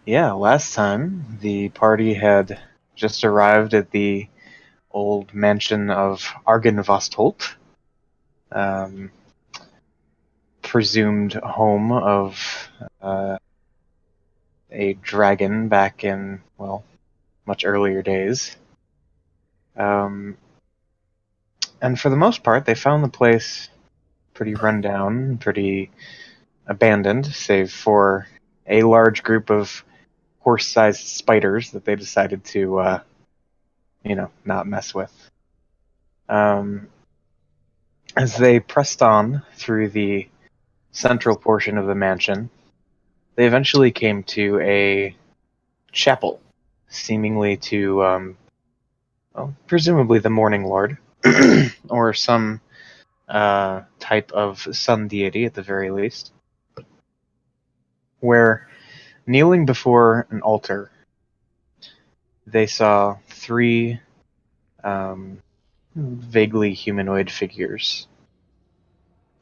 Yeah, last time the party had just arrived at the old mansion of Argynvostholt, um, presumed home of uh, a dragon back in, well, much earlier days. Um, and for the most part, they found the place pretty rundown, pretty abandoned, save for a large group of horse-sized spiders that they decided to, not mess with. Um, as they pressed on through the central portion of the mansion, they eventually came to a chapel, seemingly to, presumably the Morning Lord, or some type of sun deity at the very least, where, kneeling before an altar, they saw three vaguely humanoid figures,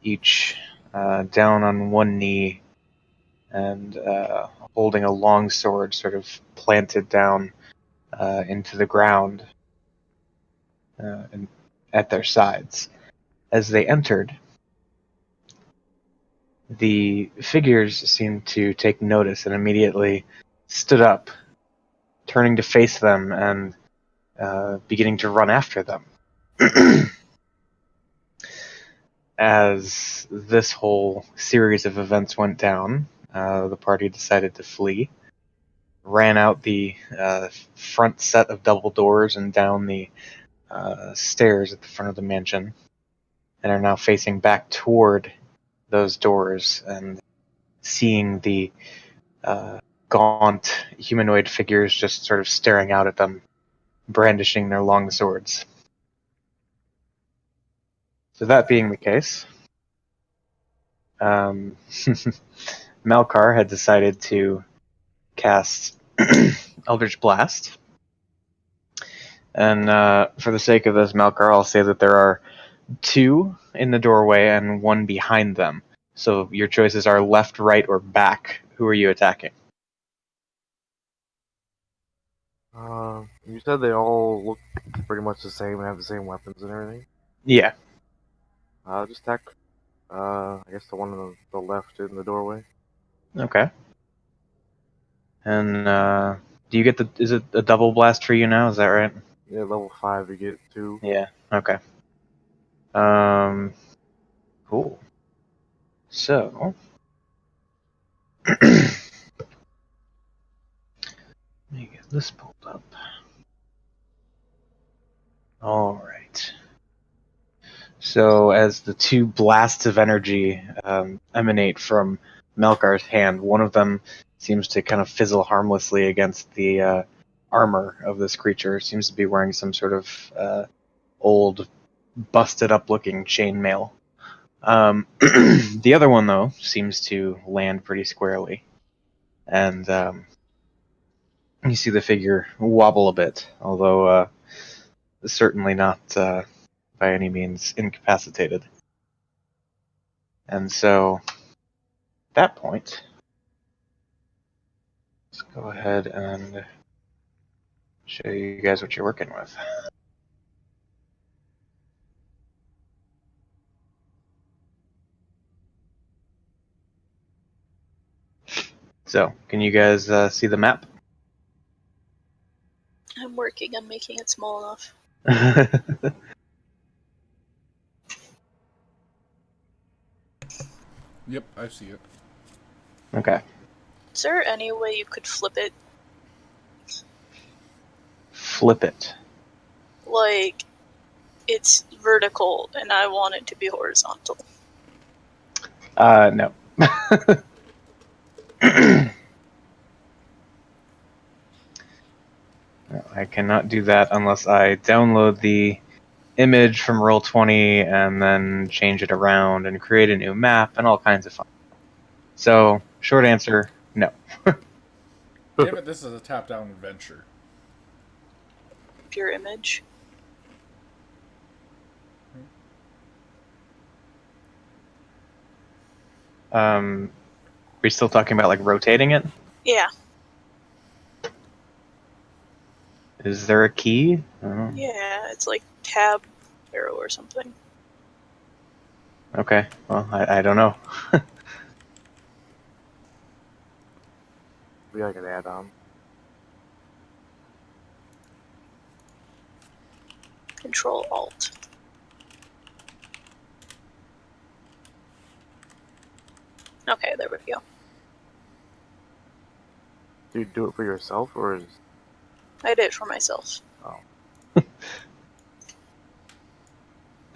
each down on one knee and holding a long sword sort of planted down into the ground and at their sides. As they entered, the figures seemed to take notice and immediately stood up, turning to face them and beginning to run after them. As this whole series of events went down, the party decided to flee, ran out the front set of double doors and down the stairs at the front of the mansion, and are now facing back toward those doors and seeing the gaunt humanoid figures just sort of staring out at them, brandishing their long swords. So that being the case, Malkar had decided to cast Eldritch Blast. And for the sake of this, Malkar, I'll say that there are two in the doorway and one behind them. So your choices are left, right, or back. Who are you attacking? You said they all look pretty much the same and have the same weapons and everything. Yeah. Just attack. I guess the one on the left in the doorway. Okay. And do you get the? Is it a double blast for you now? Is that right? Yeah, level 5 you get 2. Yeah. Okay. Cool. So, let me get this pulled up. All right. So, as the two blasts of energy emanate from Melkar's hand, one of them seems to kind of fizzle harmlessly against the armor of this creature. Seems to be wearing some sort of old, busted-up-looking chainmail. The other one, though, seems to land pretty squarely, and you see the figure wobble a bit, although certainly not by any means incapacitated. And so, at that point, let's go ahead and show you guys what you're working with. So, can you guys see the map? I'm working on making it small enough. Yep, I see it. Okay. Is there any way you could flip it? Flip it. Like, it's vertical and I want it to be horizontal. No. No, I cannot do that unless I download the image from Roll20 and then change it around and create a new map and all kinds of fun. So, short answer, no. Damn it, this is a top-down adventure. Pure image. Are we still talking about like rotating it? Yeah. Is there a key? Yeah, it's like tab arrow or something. Okay, well, I don't know. Be like an add-on. Control Alt. Okay, there we go. Do you do it for yourself or is? I did it for myself. Oh,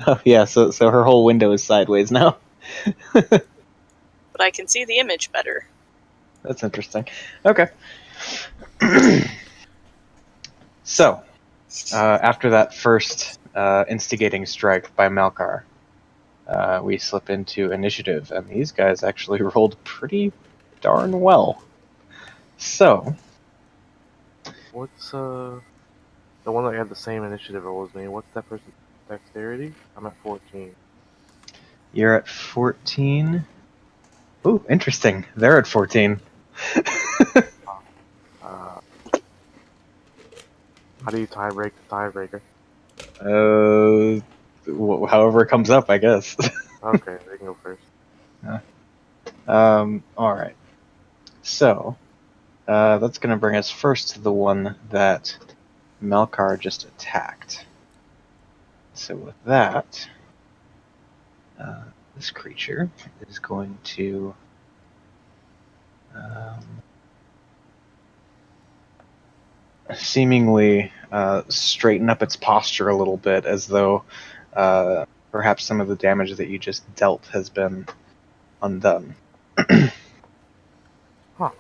Oh yeah, so her whole window is sideways now. But I can see the image better. That's interesting. Okay. So, after that first instigating strike by Malkar, we slip into initiative, and these guys actually rolled pretty darn well. So, what's the one that had the same initiative as me? What's that person's dexterity? I'm at 14. you're at 14. Ooh, interesting. They're at 14. How do you tiebreak the tiebreaker? However it comes up, I guess. Okay, they can go first. Alright. So, that's going to bring us first to the one that Malkar just attacked. So with that, this creature is going to seemingly straighten up its posture a little bit, as though perhaps some of the damage that you just dealt has been undone. Huh.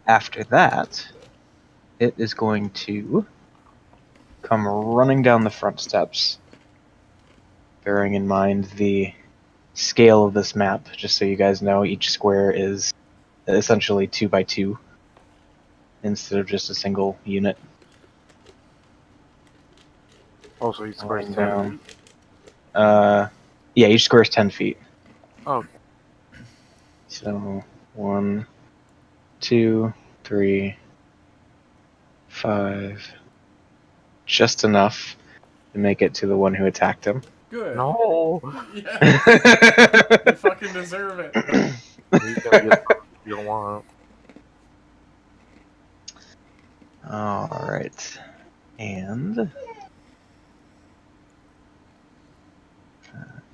After that, it is going to come running down the front steps, bearing in mind the scale of this map. Just so you guys know, each square is essentially 2x2 instead of just a single unit. Oh, so he squares Going 10 down. feet? Yeah, each square is 10 feet. Oh, okay. So 1, 2, 3, 5. Just enough to make it to the one who attacked him. Good. No! Yeah. You fucking deserve it. He's gonna get something you don't want. Alright. And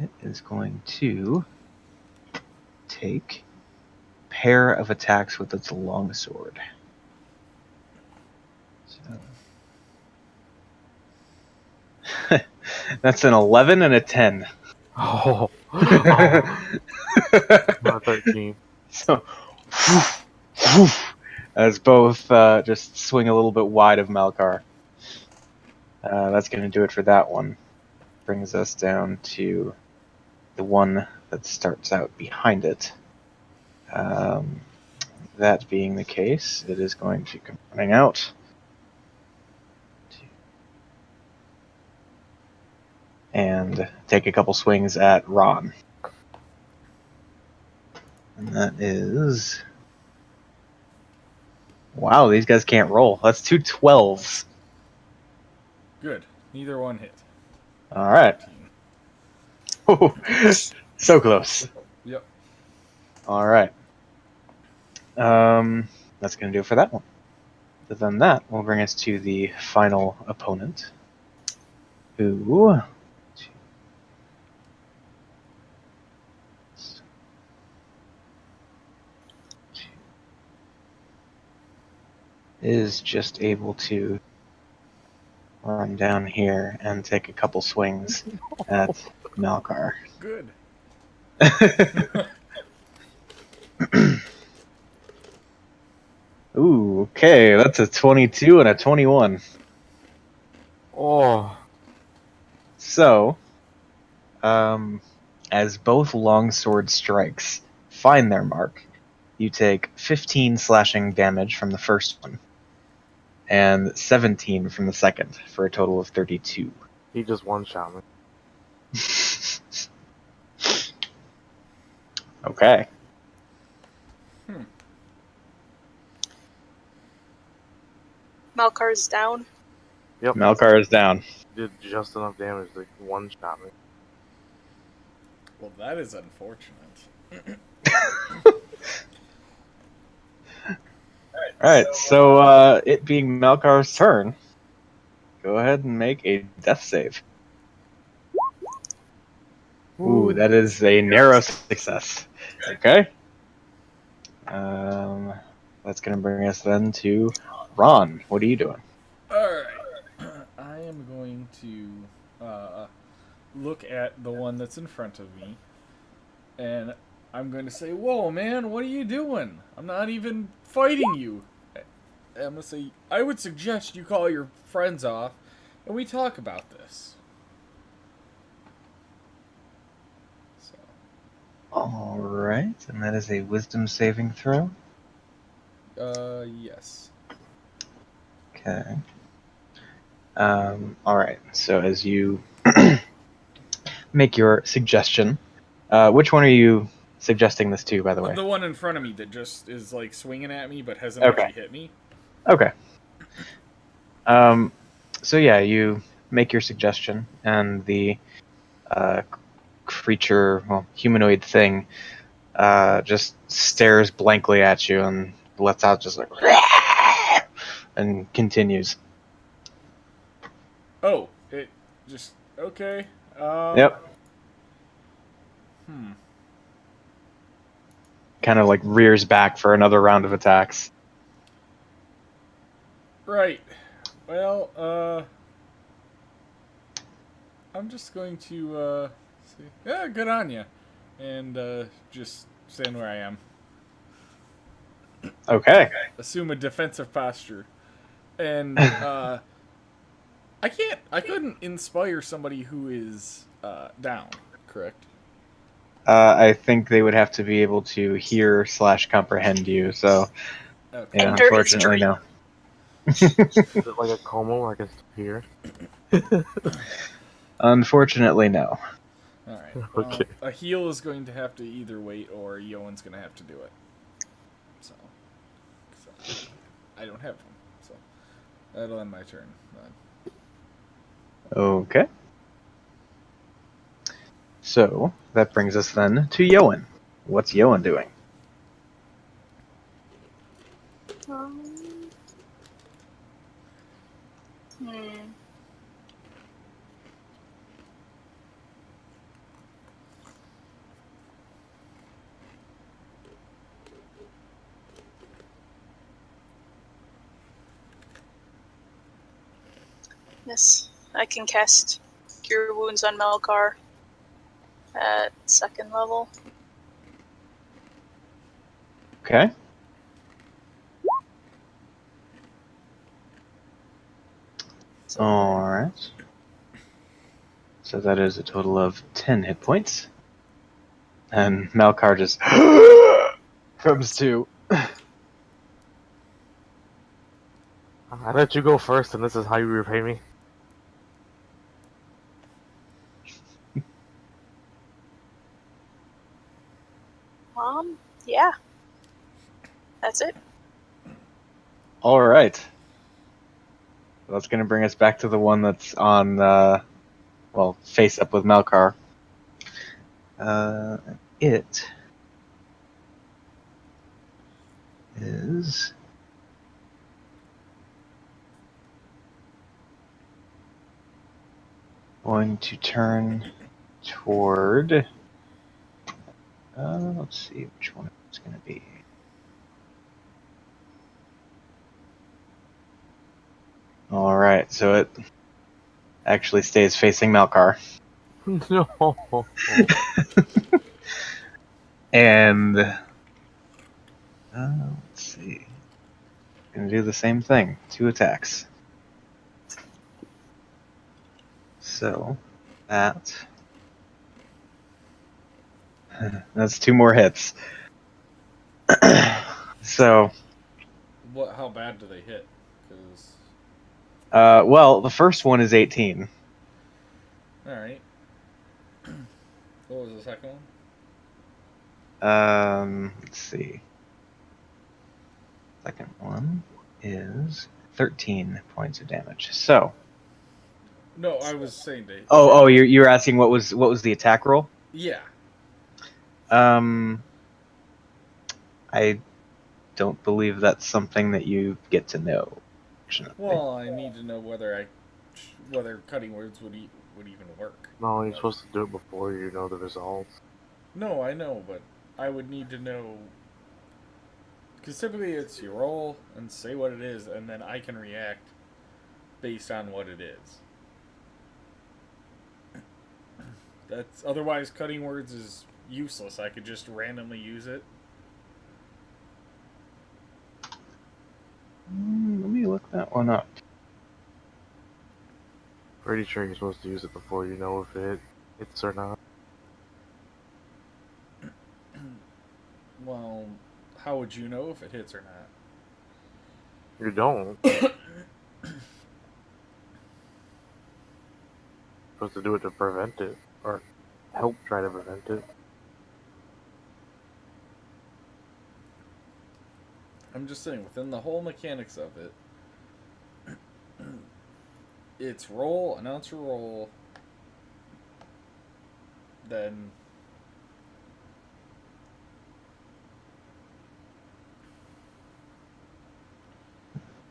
it is going to take a pair of attacks with its longsword. So that's an 11 and a 10. Oh. Not 13. So, as both just swing a little bit wide of Malkar. That's going to do it for that one. Brings us down to the one that starts out behind it. That being the case, it is going to come running out. And take a couple swings at Ron. And that is... Wow, these guys can't roll. That's 2 12s. Good. Neither one hit. Alright. So close. Yep. Alright. That's going to do it for that one. But then that will bring us to the final opponent, who is just able to run down here and take a couple swings at Malkar. Good. Ooh, okay, that's a 22 and a 21. Oh. So, as both longsword strikes find their mark, you take 15 slashing damage from the first one, and 17 from the second, for a total of 32. He just one-shot me. Okay. Malkar's down. Yep. Malkar is down. Did just enough damage to one shot me. Well, that is unfortunate. Alright, so it being Malkar's turn, go ahead and make a death save. Ooh, that is a narrow success. Okay. That's going to bring us then to Ron. What are you doing? Alright. I am going to look at the one that's in front of me, and I'm going to say, "Whoa, man, what are you doing? I'm not even fighting you." I'm going to say, "I would suggest you call your friends off, and we talk about this." So, Alright, and that is a wisdom saving throw. yes. Okay. Alright, so as you make your suggestion, which one are you suggesting this to, by the way? The one in front of me that just is like swinging at me but hasn't Okay. actually hit me. Okay. So yeah, you make your suggestion, and the creature, well, humanoid thing, just stares blankly at you and lets out just like and continues. Oh, it just okay. Yep. Hmm. Kind of like rears back for another round of attacks. Right. Well, I'm just going to see. Yeah, good on you, and just stand where I am. Okay. Assume a defensive posture, and I couldn't inspire somebody who is down. Correct. I think they would have to be able to hear / comprehend you. So Okay. yeah, And dirty unfortunately, street. no. Is it like a coma where I can still hear? Unfortunately, no. All right. Well, Okay. a heal is going to have to either wait, or Yoan's going to have to do it. So I don't have one. So that'll end my turn. Okay. So that brings us then to Yoan. What's Yoan doing? Hmm. Yes, I can cast Cure Wounds on Melkar at 2nd level. Okay. So Alright. So that is a total of 10 hit points. And Malkar just comes to. I let you go first, and this is how you repay me. yeah. That's it. Alright. That's going to bring us back to the one that's on, face up with Malkar. It is going to turn toward. Let's see which one it's going to be. Alright, so it actually stays facing Malkar. No. And let's see. Gonna do the same thing. 2 attacks. So that's 2 more hits. So How bad do they hit? Because well, the first one is 18. all right. What was the second one? Let's see. Second one is 13 points of damage. So. No, I was saying to. Oh, you're asking what was the attack roll? Yeah. I don't believe that's something that you get to know. Well, I need to know whether cutting words would even work. No, you're supposed to do it before you know the results. No, I know, but I would need to know. Because typically it's you roll and say what it is, and then I can react based on what it is. That's otherwise cutting words is useless. I could just randomly use it. Let me look that one up. Pretty sure you're supposed to use it before you know if it hits or not. Well, how would you know if it hits or not? You don't. Supposed to do it to prevent it, or help try to prevent it. I'm just saying, within the whole mechanics of it, it's roll, announce your roll, then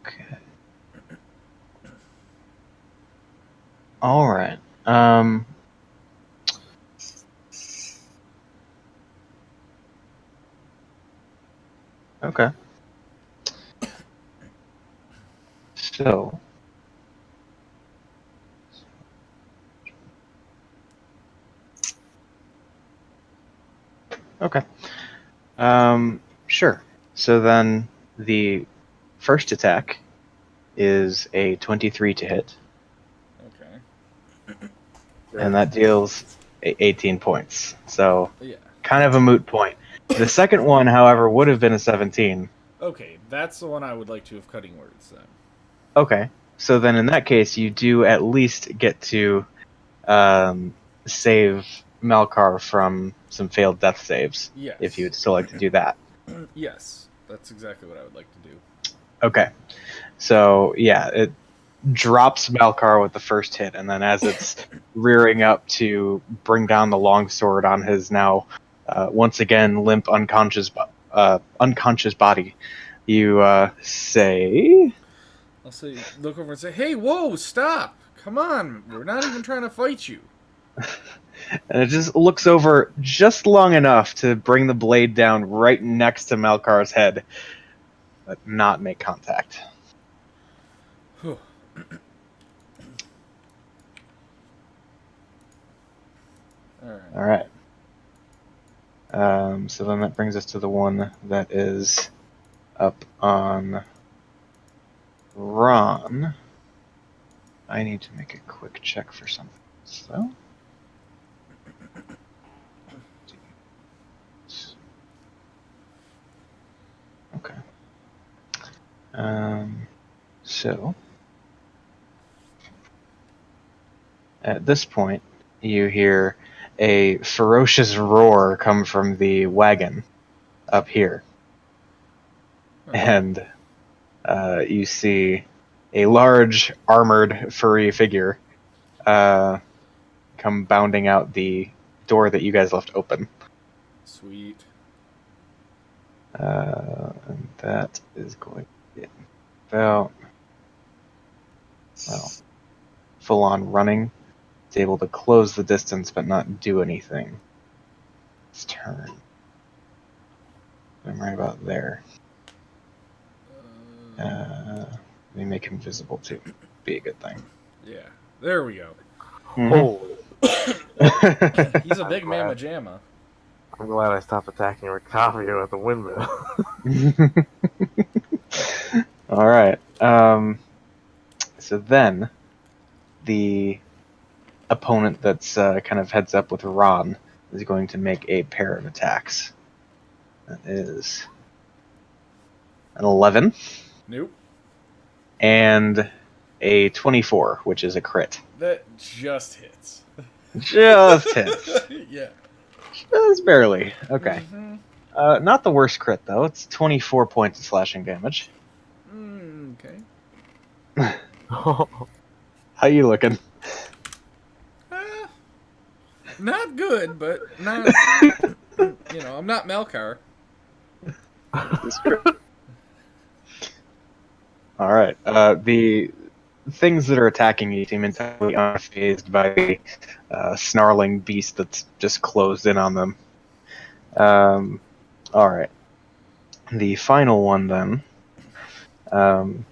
Okay. All right. Okay. So. Okay. Sure. So then the first attack is a 23 to hit, okay. and that deals 18 points. So Yeah. kind of a moot point. The second one, however, would have been a 17. Okay, that's the one I would like to have cutting words then. Okay. So then in that case, you do at least get to save Malkar from some failed death saves. Yes. If you would still like to do that. Yes, that's exactly what I would like to do. Okay. So, yeah, it drops Malkar with the first hit, and then as it's rearing up to bring down the longsword on his now once again limp unconscious body, you say... I'll say, look over and say, "Hey, whoa, stop! Come on, we're not even trying to fight you." And it just looks over just long enough to bring the blade down right next to Malkar's head, but not make contact. All right. So then that brings us to the one that is up on Ron. I need to make a quick check for something. So. Okay. So. At this point, you hear a ferocious roar come from the wagon up here. And you see a large, armored, furry figure come bounding out the door that you guys left open. Sweet. And that is going to be about, well, full-on running. It's able to close the distance but not do anything. Its turn. I'm right about there. Let me make him visible too. Be a good thing. Yeah, there we go. Holy. He's a big mamma jamma. I'm glad I stopped attacking Ricavio at the windmill. All right. So then, the opponent that's kind of heads up with Ron is going to make a pair of attacks. That is an 11. Nope. And a 24, which is a crit. That just hits. Just hits. Yeah. Just barely. Okay. Mm-hmm. Not the worst crit, though. It's 24 points of slashing damage. Okay. How you looking? Eh, not good, but not. I'm not Melkar. It's true. All right. The things that are attacking you seem entirely unfazed by the snarling beast that's just closed in on them. All right. The final one, then. Um,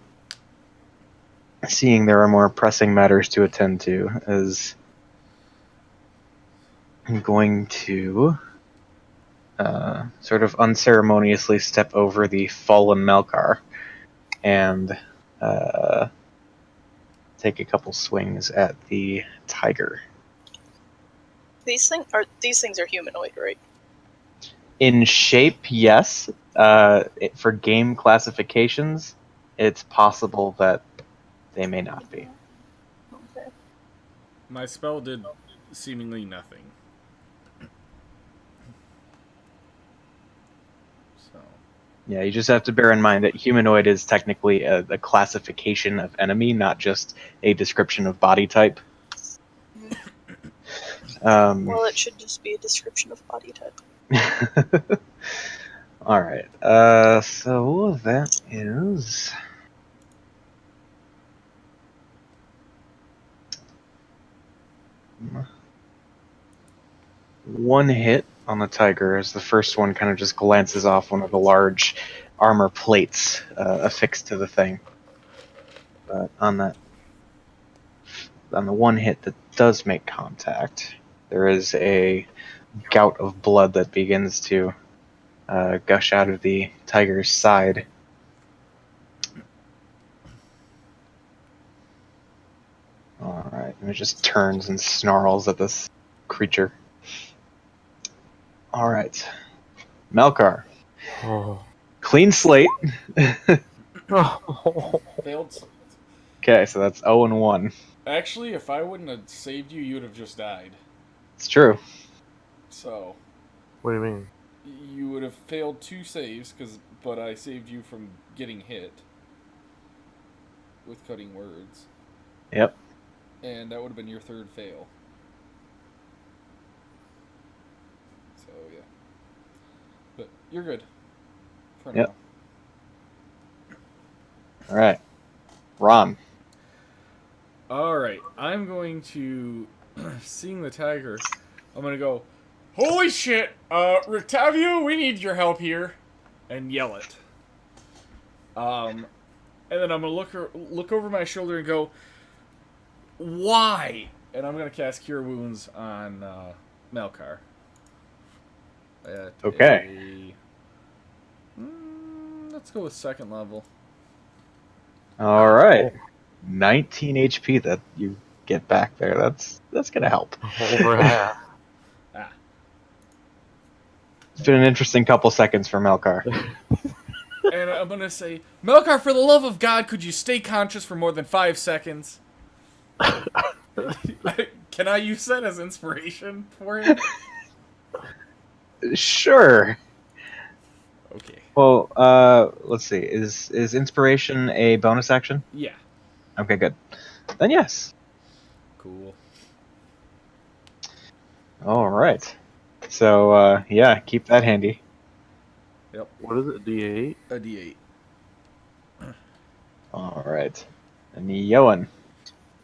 Seeing there are more pressing matters to attend to, is going to sort of unceremoniously step over the fallen Melkar and take a couple swings at the tiger. These things are humanoid, right? In shape, yes. For game classifications, it's possible that they may not be. Okay. My spell did seemingly nothing. So. Yeah, you just have to bear in mind that humanoid is technically a classification of enemy, not just a description of body type. Well, it should just be a description of body type. All right. So that is one hit on the tiger as the first one kind of just glances off one of the large armor plates affixed to the thing. But on the one hit that does make contact, there is a gout of blood that begins to gush out of the tiger's side. Alright, and it just turns and snarls at this creature. Alright. Melkar. Oh. Clean slate. Failed. Okay, so that's 0 and 1. Actually, if I wouldn't have saved you, you would have just died. It's true. So. What do you mean? You would have failed 2 saves, but I saved you from getting hit with cutting words. Yep. And that would have been your 3rd fail. So, yeah. But you're good. For Yep. now. Alright. Ron. Alright, I'm going to, seeing the tiger, I'm going to go, "Holy shit, Rictavio, we need your help here," and yell it. And then I'm going to look over my shoulder and go, "Why?" And I'm going to cast Cure Wounds on Melkar. Okay. Let's go with 2nd level. Alright. 19 HP that you get back there. That's gonna help. Over half. It's been an interesting couple seconds for Melkar. And I'm going to say, "Melkar, for the love of God, could you stay conscious for more than 5 seconds? Can I use that as inspiration for him? Sure. Okay. Well, let's see. Is inspiration a bonus action? Yeah. Okay, good. Then yes. Cool. All right. So yeah, keep that handy. Yep. What is it? D8? A D8. All right. And Yoan.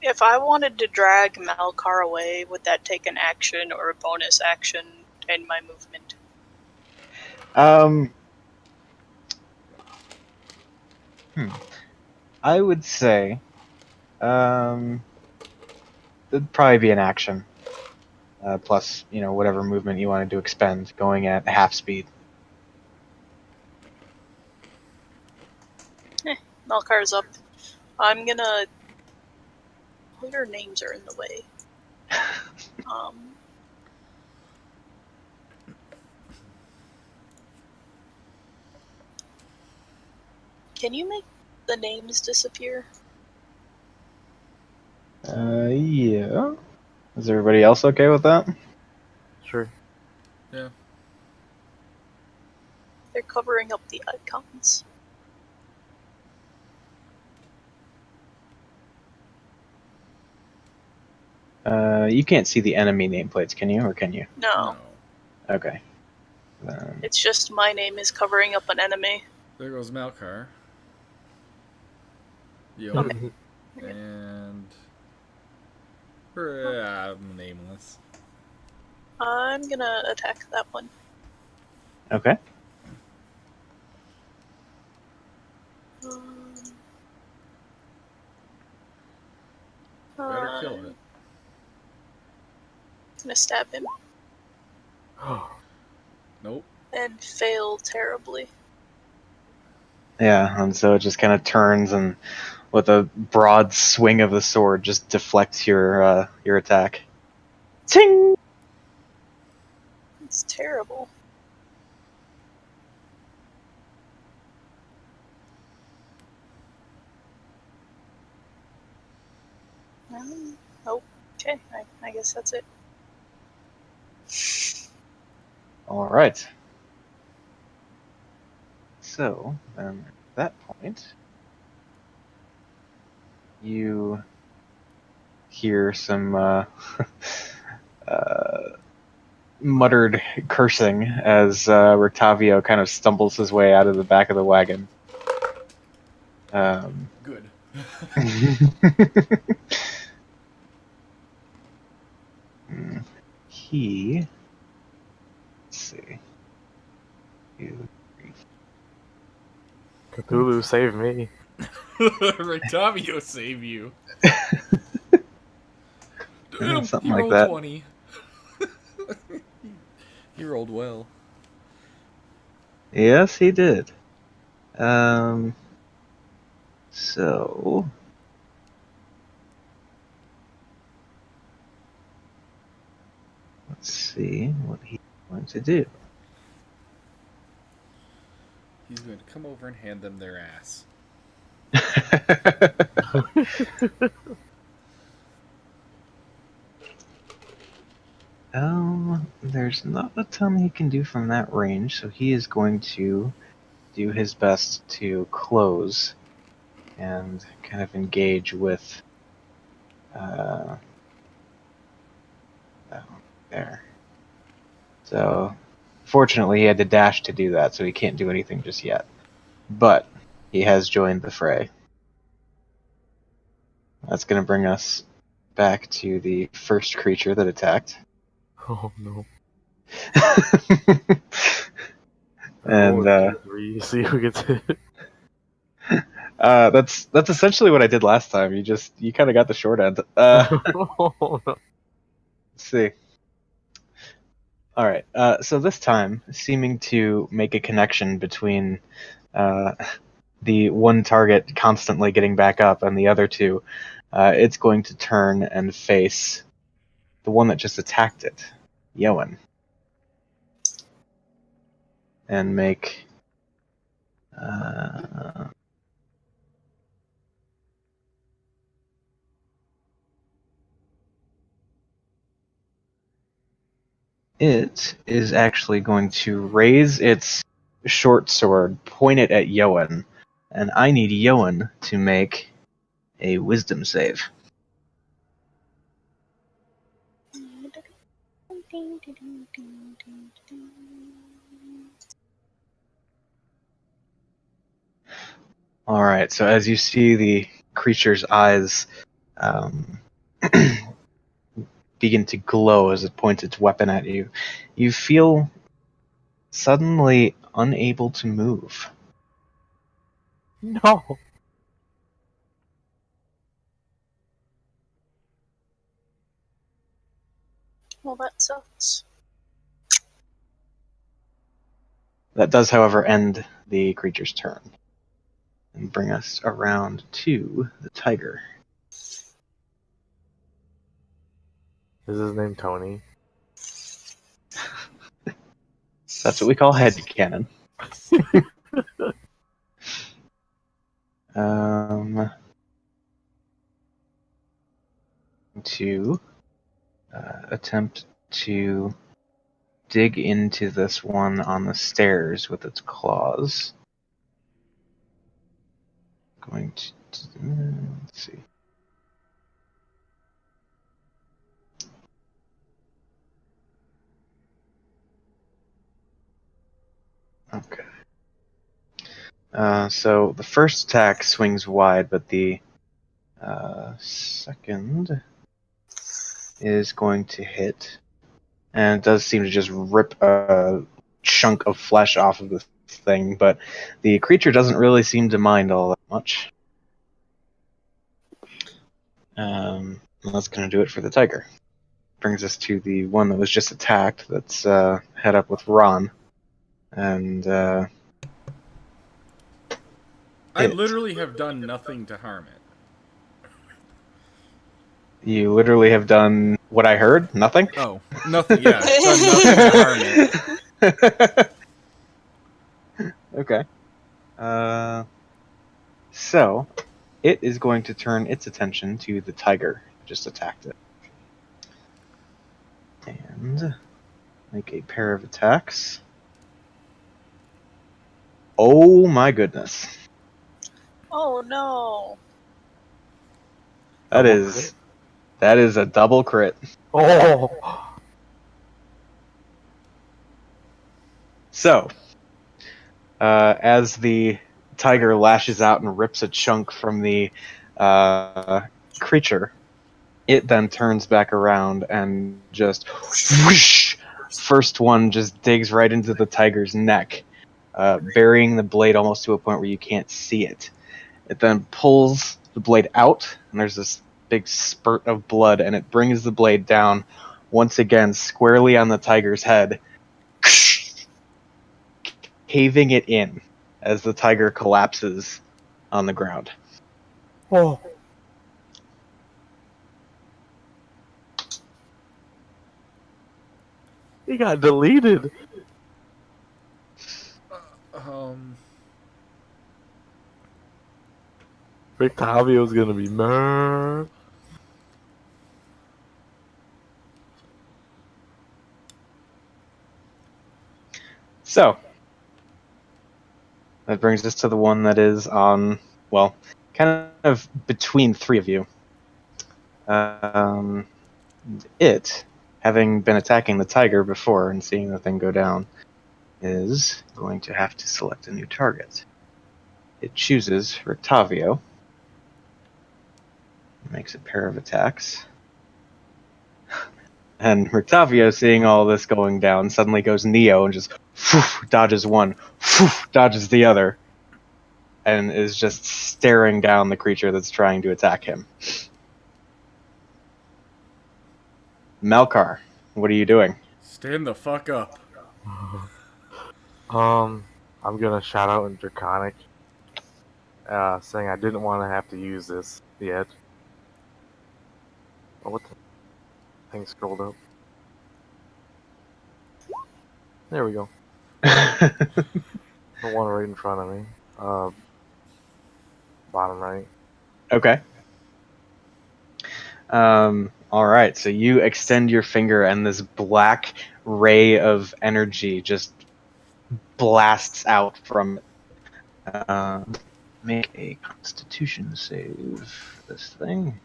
If I wanted to drag Malkar away, would that take an action or a bonus action in my movement? I would say it'd probably be an action. Plus, whatever movement you wanted to expend, going at half speed. Malkar's up. I'm gonna... All your names are in the way. Can you make the names disappear? Yeah. Is everybody else okay with that? Sure. Yeah. They're covering up the icons. You can't see the enemy nameplates, can you? Or can you? No, Okay. it's just my name is covering up an enemy. There goes Malkar. Yo. Okay. And nameless. I'm gonna attack that one. Okay. Better kill it. Gonna stab him Nope. and fail terribly. Yeah, and so it just kind of turns and, with a broad swing of the sword, just deflects your attack. Ting! It's terrible. Oh, okay. I guess that's it. All right. So then, at that point, you hear some muttered cursing as Rictavio kind of stumbles his way out of the back of the wagon. Good. He. Let's see. 2, 3, Cthulhu, save me. Rictavio save you. Damn, something he like rolled that. 20. He rolled well. Yes, he did. So. Let's see what he's going to do. He's going to come over and hand them their ass. There's not a ton he can do from that range, so he is going to do his best to close and kind of engage with that one there. So, fortunately, he had to dash to do that, so he can't do anything just yet. But he has joined the fray. That's going to bring us back to the first creature that attacked. Oh no. And Roll 3, see who gets hit. that's essentially what I did last time. You kind of got the short end. Let's Oh, no. see. All right. So this time, seeming to make a connection between the one target constantly getting back up and the other two, it's going to turn and face the one that just attacked it, Yoan, and make. It is actually going to raise its short sword, point it at Yoan, and I need Yoan to make a wisdom save. Alright, so as you see the creature's eyes begin to glow as it points its weapon at you, you feel suddenly unable to move. No. Well, that sucks. That does, however, end the creature's turn and bring us around to the tiger. Is his name Tony? That's what we call headcanon. To attempt to dig into this one on the stairs with its claws. Going to let's see. Okay. So the first attack swings wide, but the second is going to hit, and it does seem to just rip a chunk of flesh off of the thing, but the creature doesn't really seem to mind all that much. That's going to do it for the tiger. Brings us to the one that was just attacked. That's head up with Ron, and I it. literally have done nothing to harm it. You literally have done what I heard. Nothing. Oh, nothing. Yeah, done nothing to harm it. Okay. So it is going to turn its attention to the tiger who just attacked it, and make a pair of attacks. Oh my goodness! Oh no. That Double is crit? that is a double crit. Oh! So, as the tiger lashes out and rips a chunk from the creature, it then turns back around and just whoosh, first one just digs right into the tiger's neck, burying the blade almost to a point where you can't see it. It then pulls the blade out, and there's this big spurt of blood, and it brings the blade down once again squarely on the tiger's head, caving it in as the tiger collapses on the ground. Oh! He got deleted! Victavio's gonna be mad. So, that brings us to the one that is on, well, kind of between three of you. It, having been attacking the tiger before and seeing the thing go down, is going to have to select a new target. It chooses Rictavio, makes a pair of attacks, and Rictavio, seeing all this going down, suddenly goes Neo and just dodges one, dodges the other, and is just staring down the creature that's trying to attack him. Melkar, what are you doing? Stand the fuck up. I'm gonna shout out in Draconic, saying I didn't want to have to use this yet. Oh, what the thing scrolled up? There we go. The one right in front of me. Bottom right. Okay. Alright, so you extend your finger and this black ray of energy just blasts out from it. Make a constitution save for this thing.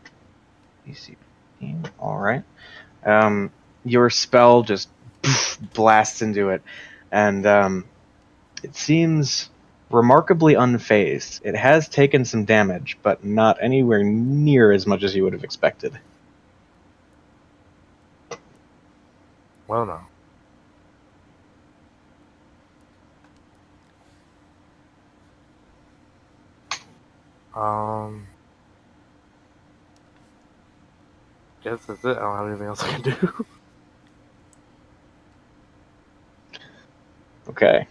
DC 15. Alright. Your spell just blasts into it, and it seems remarkably unfazed. It has taken some damage, but not anywhere near as much as you would have expected. Well, no. Guess that's it. I don't have anything else I can do. Okay.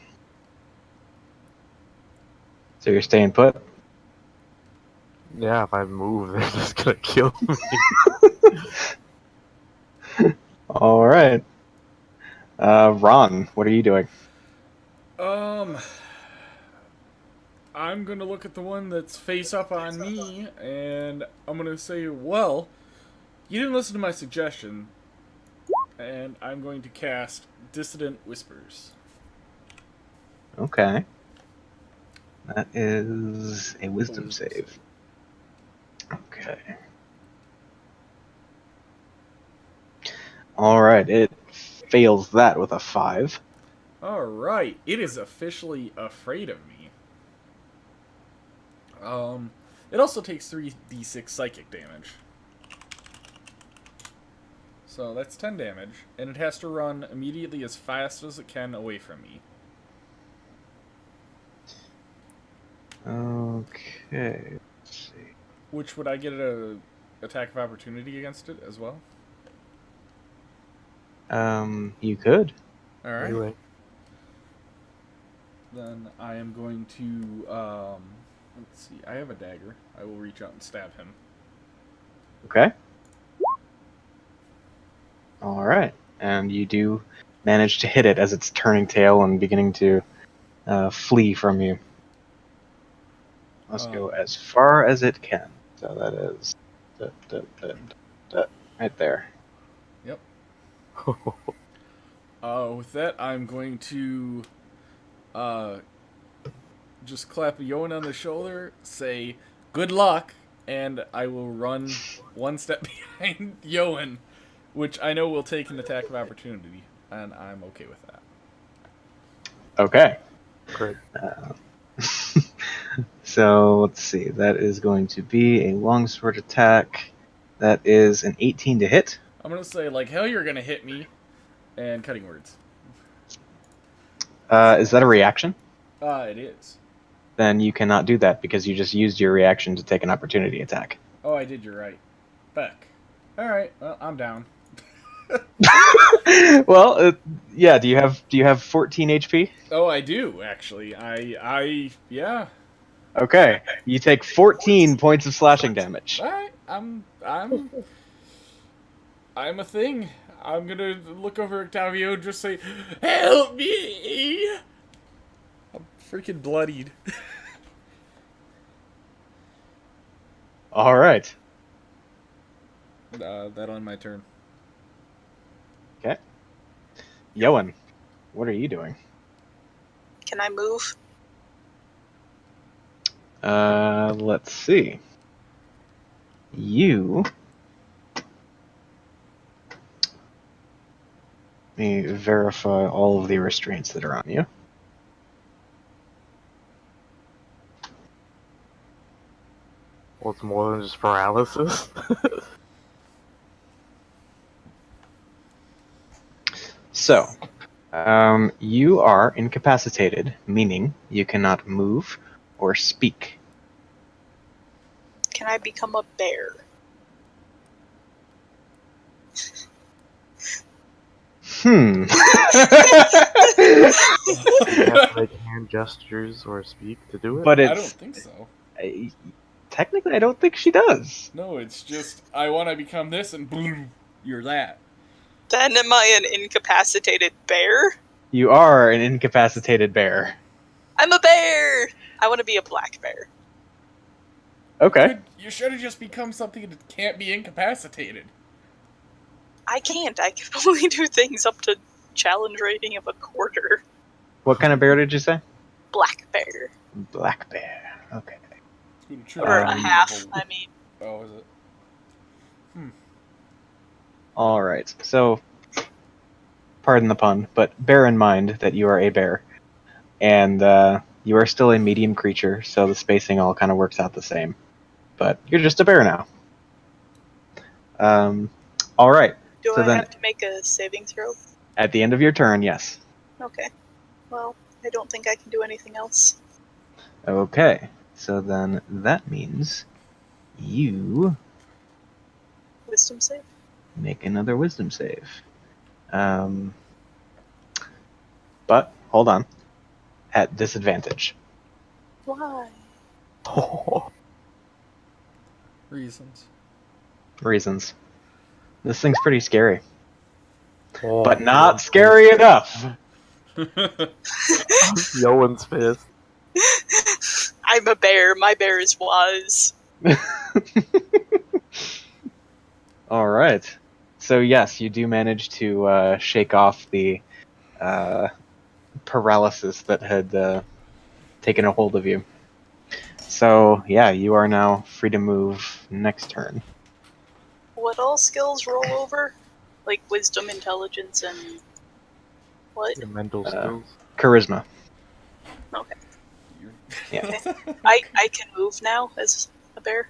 So you're staying put? Yeah, if I move, they're just gonna kill me. Alright. Ron, what are you doing? I'm gonna look at the one that's face up on me, and I'm gonna say, well, you didn't listen to my suggestion, and I'm going to cast Dissident Whispers. Okay. That is a wisdom save. Okay. Alright, it fails that with a 5. Alright, it is officially afraid of me. It also takes 3d6 psychic damage. So that's 10 damage, and it has to run immediately as fast as it can away from me. Okay. Let's see. Which, would I get a attack of opportunity against it as well? You could. Alright. Anyway, Then I am going to, let's see, I have a dagger. I will reach out and stab him. Okay. All right, and you do manage to hit it as it's turning tail and beginning to flee from you. Let's go as far as it can. So that is right there. Yep. With that, I'm going to just clap Yoan on the shoulder, say, good luck, and I will run one step behind Yoan, which I know will take an attack of opportunity, and I'm okay with that. Okay. great. So let's see. That is going to be a longsword attack. That is an 18 to hit. I'm going to say, like hell you're going to hit me, and cutting words. Is that a reaction? It is. Then you cannot do that because you just used your reaction to take an opportunity attack. Oh, I did, you're right. Fuck. Alright, well, I'm down. Well, yeah. Do you have 14 HP? Oh, I do, actually. Yeah. Okay. You take 14 points of slashing damage. Alright, I'm a thing. I'm gonna look over at Octavio and just say, help me! I'm freaking bloodied. All right. That on my turn. Okay. Yoan, what are you doing? Can I move? Let's see. You. Let me verify all of the restraints that are on you. Well, it's more than just paralysis. So, you are incapacitated, meaning you cannot move or speak. Can I become a bear? Hmm. You have to make hand gestures or speak to do it. But I don't it's think so. technically, I don't think she does. No, it's just, I want to become this, and boom, you're that. Then am I an incapacitated bear? You are an incapacitated bear. I'm a bear! I want to be a black bear. Okay. You should have just become something that can't be incapacitated. I can't. I can only do things up to challenge rating of a quarter. What kind of bear did you say? Black bear. Black bear. Okay. Or a half, I mean. Oh, is it? All right. So, pardon the pun, but bear in mind that you are a bear, and you are still a medium creature, so the spacing all kind of works out the same. But you're just a bear now. All right. Do So I then- have to make a saving throw? At the end of your turn, yes. Okay. Well, I don't think I can do anything else. Okay. So then that means you Wisdom save? make another wisdom save. But hold on. At disadvantage. Why? Reasons. Reasons. This thing's pretty scary. Oh, But not scary enough. Yoan's fist. I'm a bear. My bear is wise. All right. So yes, you do manage to shake off the paralysis that had taken a hold of you. So yeah, you are now free to move next turn. What all skills roll over? Like wisdom, intelligence, and What? Your mental skills. Charisma. Okay. Yeah. I can move now as a bear.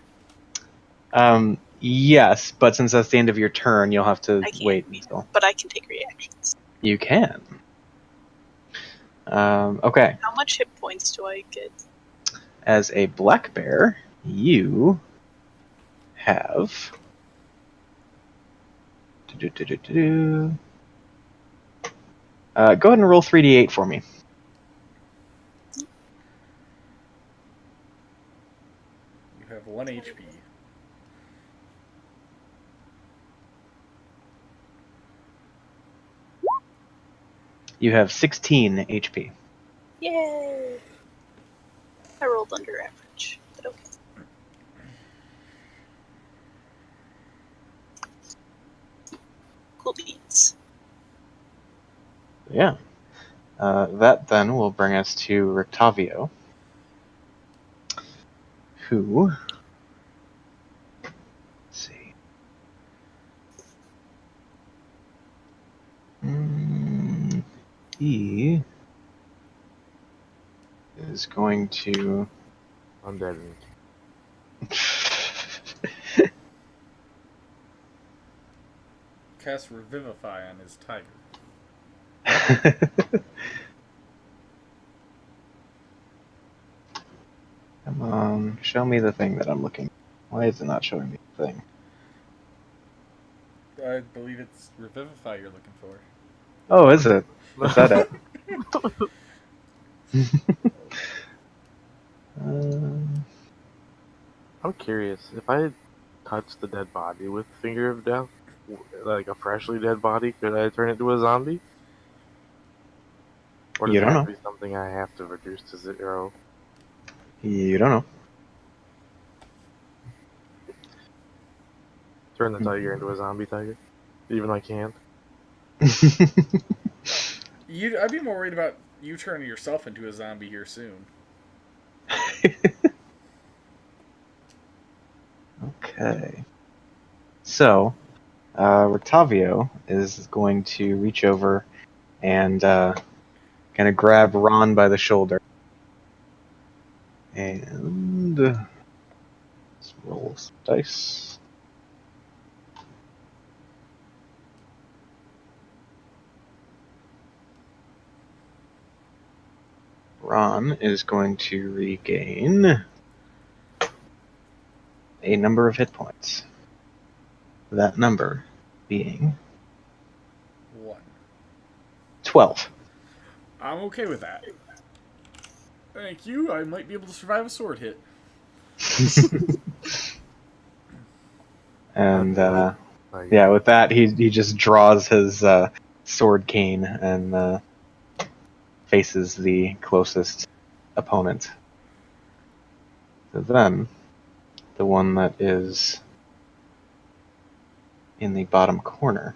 Yes, but since that's the end of your turn, you'll have to I can't. wait until But I can take reactions. you can. Okay. How much hit points do I get? As a black bear, you have. Go ahead and roll 3d8 for me. You have 1 HP. You have 16 HP. Yay! I rolled under average, but okay. Cool beans. Yeah. That then will bring us to Rictavio, who. Let's see. He is going to. I'm dead. Cast Revivify on his tiger. Come on, show me the thing that I'm looking. Why is it not showing me the thing? I believe it's Revivify you're looking for. Oh, is it? Is that it? I'm curious, if I had touched the dead body with Finger of Death, like a freshly dead body, could I turn it into a zombie? Or does You it don't have know. to be something I have to reduce to 0? You don't know. Turn the tiger into a zombie tiger? Even I can't? I'd be more worried about you turning yourself into a zombie here soon. Okay. So, Rictavio is going to reach over and kind of grab Ron by the shoulder. And let's roll some dice. Ron is going to regain a number of hit points. That number being 1. 12. I'm okay with that. Thank you. I might be able to survive a sword hit. And yeah, with that, he just draws his sword cane and faces the closest opponent. So then, the one that is in the bottom corner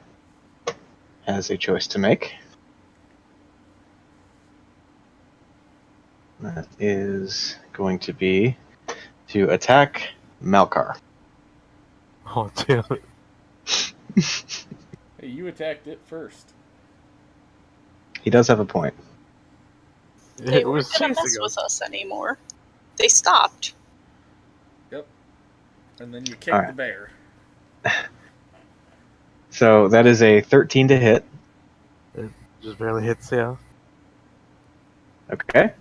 has a choice to make. That is going to be to attack Malkar. Oh, damn it. Hey, you attacked it first. He does have a point. They It was weren't gonna mess chasing with us. us anymore. They stopped. Yep. And then you kicked Alright. the bear. So that is a 13 to hit. Just barely hits, yeah. Okay.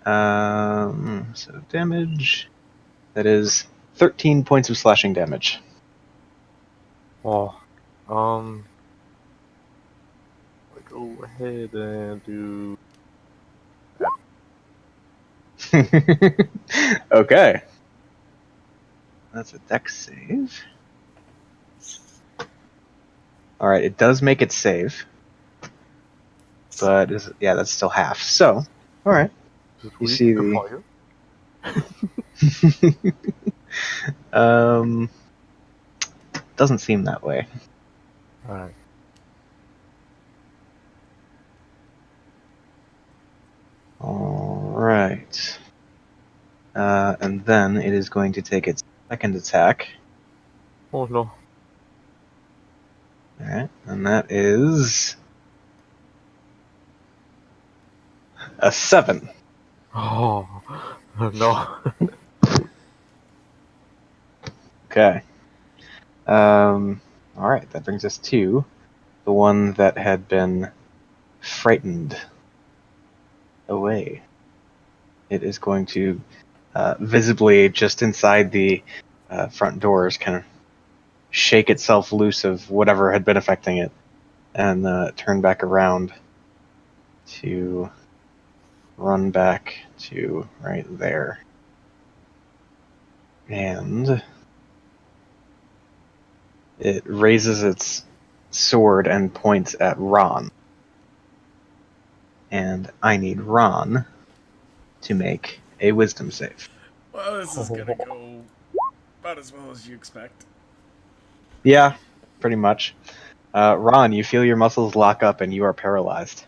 So damage. That is 13 points of slashing damage. Oh. Go ahead and do... Okay. That's a dex save. Alright, it does make it save. But, yeah, that's still half. So, alright. Just You weak see to the... fire. Doesn't seem that way. Alright. Alright. And then it is going to take its second attack. Oh no. Alright, and that is a 7. Oh no. Okay. Alright, that brings us to the one that had been frightened away. It is going to visibly, just inside the front doors, kind of shake itself loose of whatever had been affecting it, and turn back around to run back to right there. And it raises its sword and points at Ron. And I need Ron to make a wisdom save. Well, this is gonna go about as well as you expect. Yeah, pretty much. Ron, you feel your muscles lock up and you are paralyzed.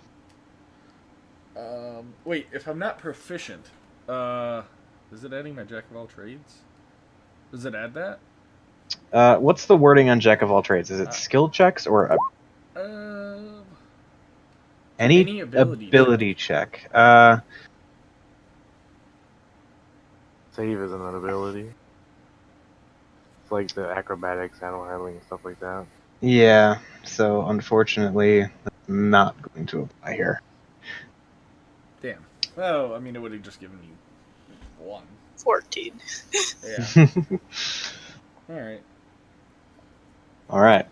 Wait, if I'm not proficient, is it adding my jack of all trades? Does it add that? What's the wording on Jack of all trades? Is it skill checks or any ability check? Save is an ability. It's like the acrobatics, animal handling, and stuff like that. Yeah, so unfortunately, that's not going to apply here. Damn. Well, I mean, it would have just given you 1. 14. Yeah. Alright. Alright.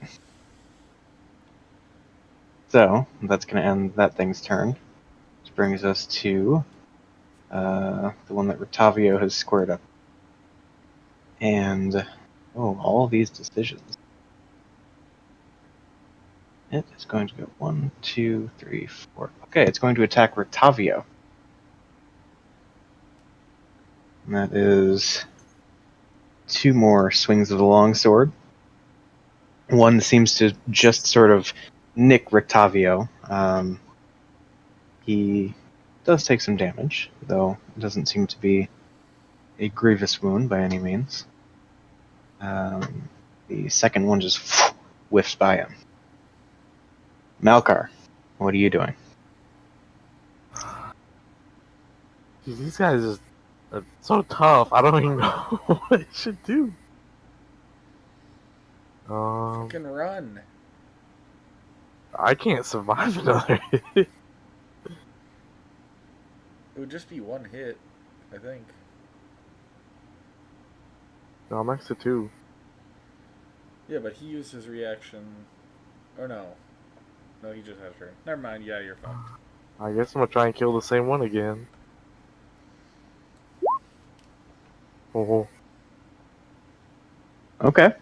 So, that's going to end that thing's turn. Which brings us to the one that Rotavio has squared up. And, all of these decisions. It is going to go 1, 2, 3, 4. Okay, it's going to attack Rotavio. And that is 2 more swings of the longsword. One seems to just sort of nick Rictavio. He does take some damage, though it doesn't seem to be a grievous wound by any means. The second one just whiffs by him. Malkar, what are you doing? Dude, these guys are so tough. I don't even know what I should do. Fucking run. I can't survive another hit. It would just be 1 hit, I think. No, I'm next to 2. Yeah, but he used his reaction. Or no. No, he just had a turn. Never mind, yeah, you're fine. I guess I'm gonna try and kill the same one again. Oh, Okay.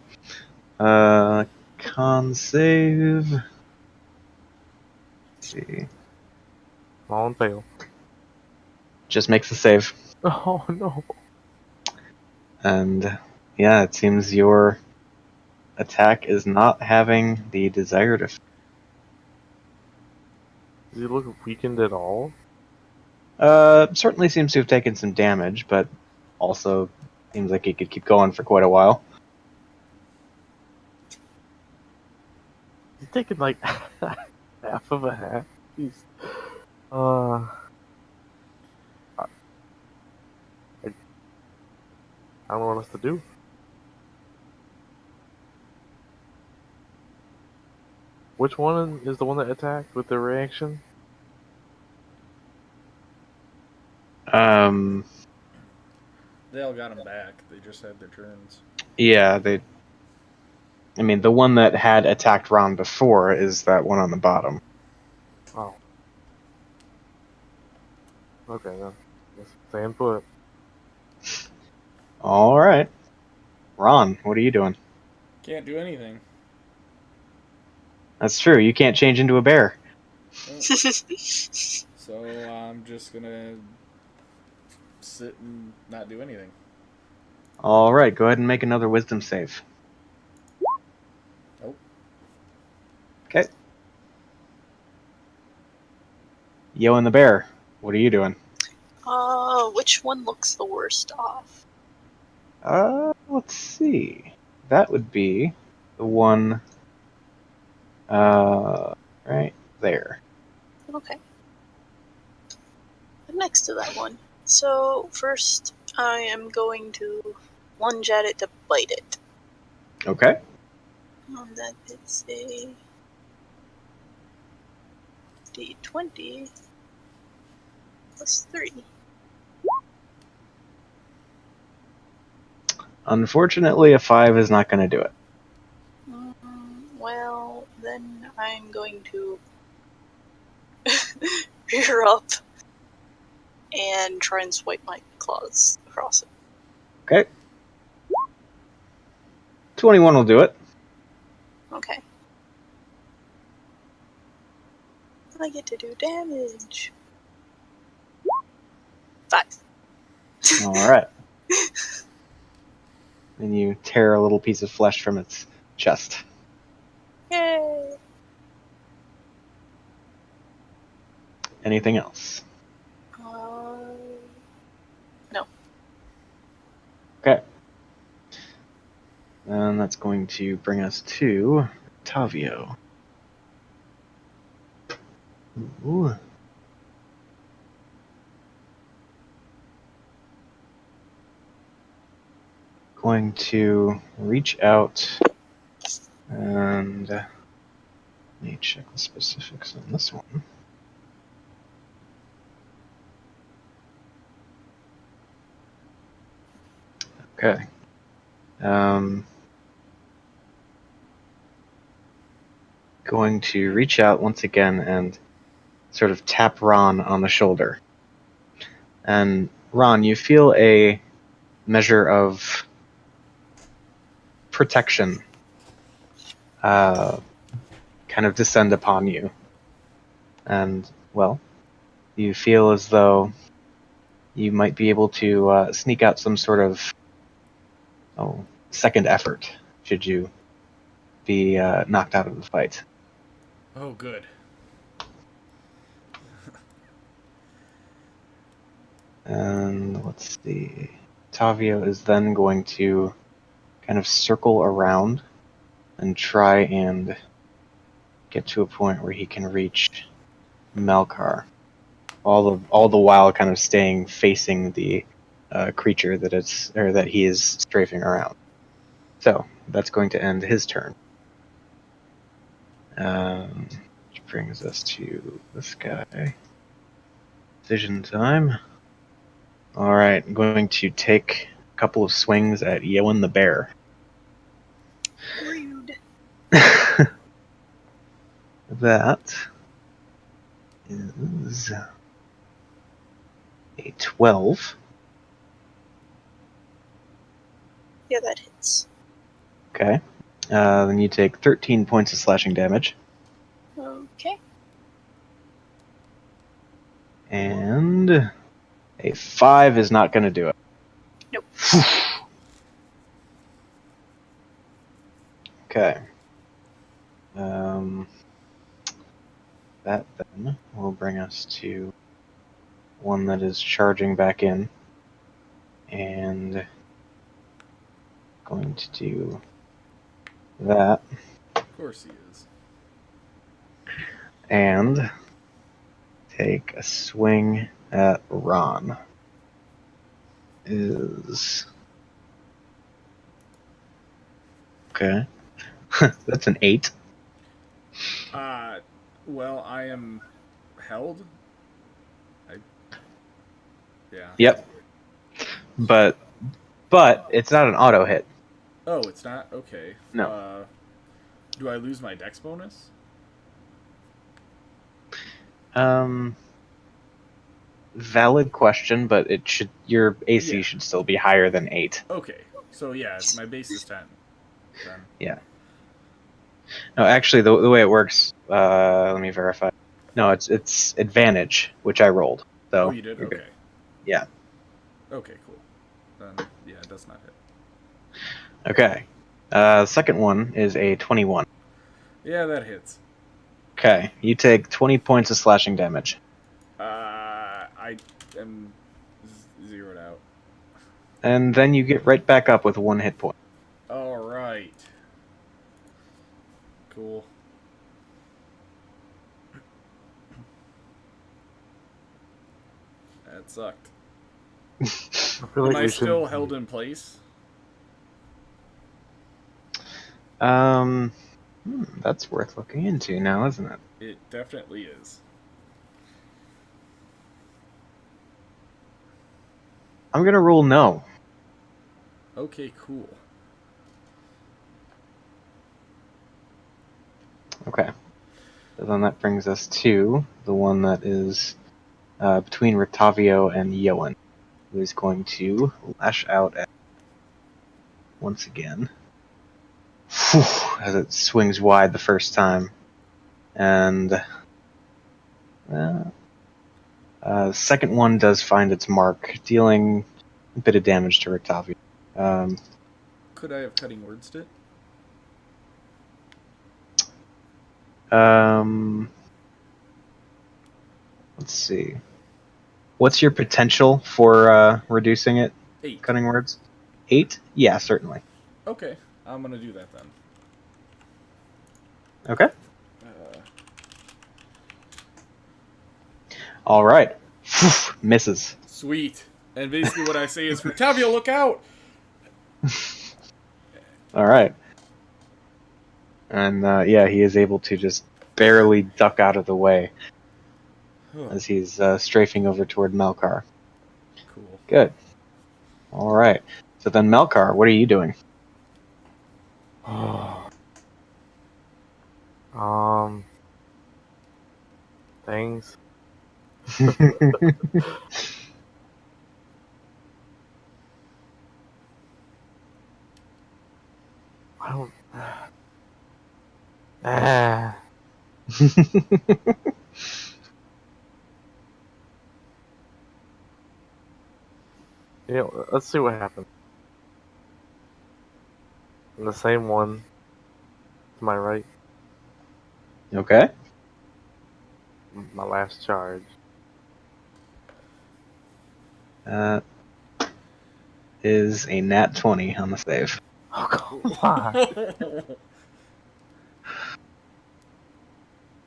Con save. Let's see. all and fail. Just makes a save. Oh no. And yeah, it seems your attack is not having the desired effect. Does he look weakened at all? Certainly seems to have taken some damage, but also seems like he could keep going for quite a while. He's taking like half of a hat. Jeez. I don't know what else to do. Which one is the one that attacked with the reaction? They all got him back. They just had their turns. Yeah, I mean, the one that had attacked Ron before is that one on the bottom. Oh. Okay, then. Guess staying put. All right, Ron, what are you doing? Can't do anything. That's true. You can't change into a bear. So I'm just gonna sit and not do anything. All right, go ahead and make another wisdom save. Nope. Okay. Yo and the bear, what are you doing? Which one looks the worst off? Let's see. That would be the one, right there. Okay. next to that one. So first, I am going to lunge at it to bite it. Okay. That is a D20 plus 3. Unfortunately, a 5 is not going to do it. Well, then I'm going to rear up and try and swipe my claws across it. Okay. 21 will do it. Okay. I get to do damage. 5. All right. And you tear a little piece of flesh from its chest. Yay! Anything else? No. Okay. And that's going to bring us to Tavio. Ooh. Going to reach out and let me check the specifics on this one. Okay. Going to reach out once again and sort of tap Ron on the shoulder. And Ron, you feel a measure of protection kind of descend upon you. And, well, you feel as though you might be able to sneak out some sort of second effort should you be knocked out of the fight. Oh, good. And let's see. Tavio is then going to kind of circle around and try and get to a point where he can reach Melkar. All the while kind of staying facing the creature that he is strafing around. So that's going to end his turn. Which brings us to this guy. Decision time. Alright, I'm going to take a couple of swings at Yowen the bear. Rude. That is a 12. Yeah, that hits. Okay. Then you take 13 points of slashing damage. Okay. And a 5 is not going to do it. Nope. Okay. That then will bring us to one that is charging back in. And going to do that. Of course he is. And take a swing at Ron. Is okay. That's an 8. Well, I am held. Yeah. Yep. But it's not an auto hit. Oh, it's not? Okay. No. Do I lose my dex bonus? Valid question, but your AC Yeah. should still be higher than 8. Okay. So, yeah, my base is 10. Then. Yeah. No, actually, the way it works, let me verify. No, it's advantage, which I rolled. So Oh, you did? you're good. Okay. Yeah. Okay, cool. Then, yeah, it does not hit. Okay. Second one is a 21. Yeah, that hits. Okay. You take 20 points of slashing damage. I am zeroed out. And then you get right back up with 1 hit point. Alright. Cool. That sucked. I feel Am like I we still should. held in place? That's worth looking into now, isn't it? It definitely is. I'm gonna rule no. Okay, cool. Okay. So then that brings us to the one that is between Rictavio and Yoan, who is going to lash out at once again. As it swings wide the first time. And the second one does find its mark, dealing a bit of damage to Rictavio. Could I have cutting words to it? Let's see. What's your potential for reducing it? 8. Cutting words? 8? Yeah, certainly. Okay, I'm gonna do that then. Okay. Uh, All right. Misses. Sweet. And basically what I say is, Rictavio, look out! All right. And yeah, he is able to just barely duck out of the way as he's strafing over toward Melkar. Cool. Good. All right. So then, Melkar, what are you doing? Things. I don't. You know, let's see what happens. The same one to my right. Okay. My last charge. Is a nat 20 on the save. Oh, come on.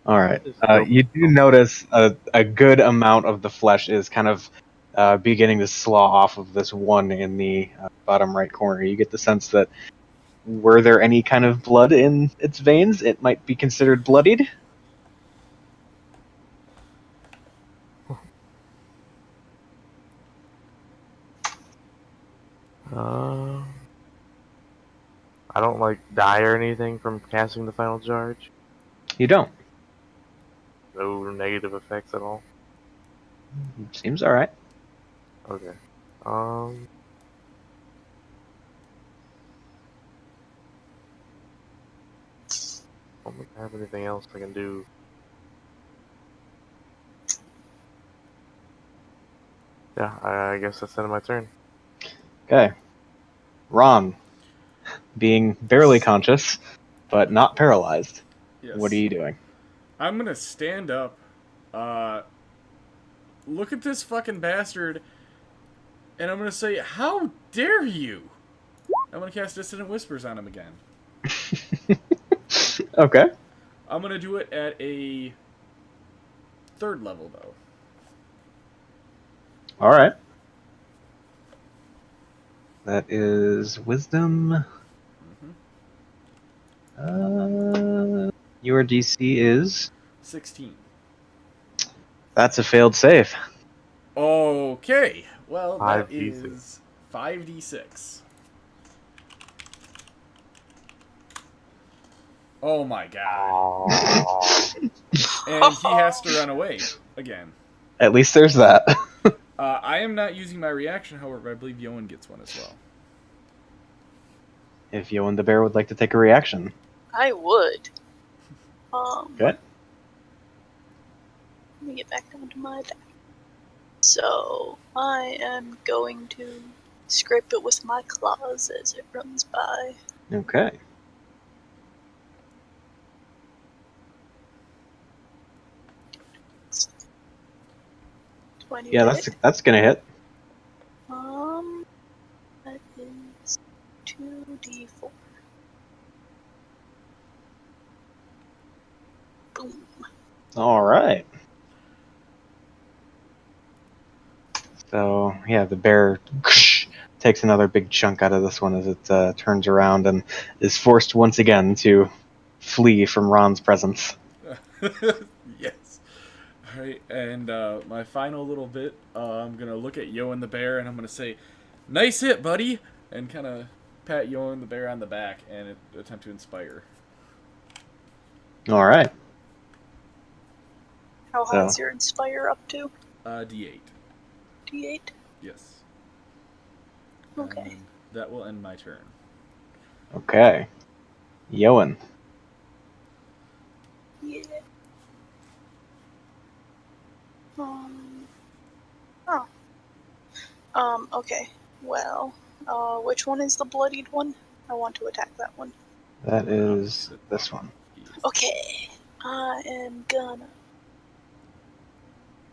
All right. Just go- You do notice a good amount of the flesh is kind of beginning to slaw off of this one in the bottom right corner. You get the sense that were there any kind of blood in its veins, it might be considered bloodied. I don't like die or anything from casting the final charge. You don't. No negative effects at all. Seems all right. Okay. I don't think I have anything else I can do. Yeah, I guess that's the end of my turn. Okay. Ron, being barely conscious, but not paralyzed. Yes. What are you doing? I'm gonna stand up, look at this fucking bastard, and I'm gonna say, how dare you? I'm gonna cast Dissonant Whispers on him again. Okay. I'm gonna do it at a 3rd level, though. All right. That is wisdom. Your DC is 16. that's a failed save. Okay. Well, that 5d6. is 5d6. Oh my god. Aww. And he has to run away again. At least there's that. I am not using my reaction, however, I believe Yoan gets one as well. If Yoan the Bear would like to take a reaction. I would. Good. Let me get back down to my deck. So, I am going to scrape it with my claws as it runs by. Okay. Yeah, that's gonna hit. That is 2d4. Boom. All right. So, yeah, the bear takes another big chunk out of this one as it turns around and is forced once again to flee from Ron's presence. Yes. All right, and my final little bit, I'm gonna look at Yo and the bear, and I'm gonna say, "Nice hit, buddy," and kind of pat Yo and the bear on the back and attempt to inspire. All right. How high is your Inspire up to? D8. D8? Yes. Okay. And that will end my turn. Okay. Yoan. Yeah. Okay. Well, which one is the bloodied one? I want to attack that one. That is this one. Okay. I am gonna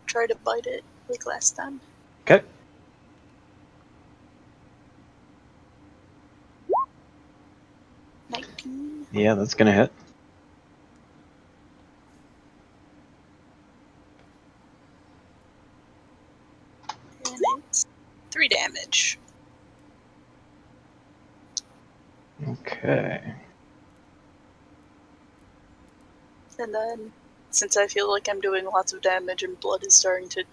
try to bite it like last time. Okay. Yeah, that's gonna hit. And it's 3 damage. Okay. And then, since I feel like I'm doing lots of damage and blood is starting to,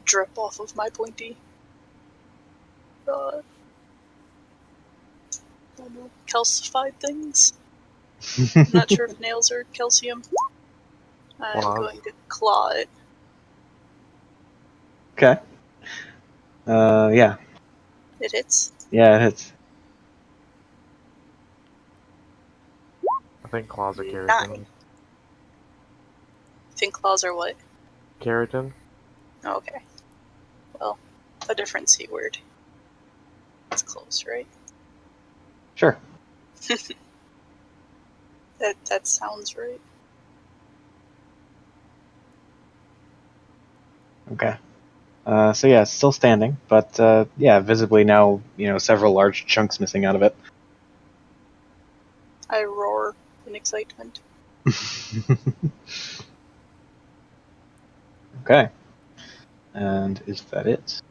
drip off of my pointy, I don't know, calcified things. I'm not sure if nails are calcium. I'm going to claw it. Okay. Yeah. It hits. Yeah, it hits. I think claws are keratin. 9. Think claws are what? Keratin? Oh, okay. Well, a different C word. It's close, right? Sure. That sounds right. Okay. So yeah, it's still standing, but yeah, visibly now, several large chunks missing out of it. I roar in excitement. Okay. And is that it?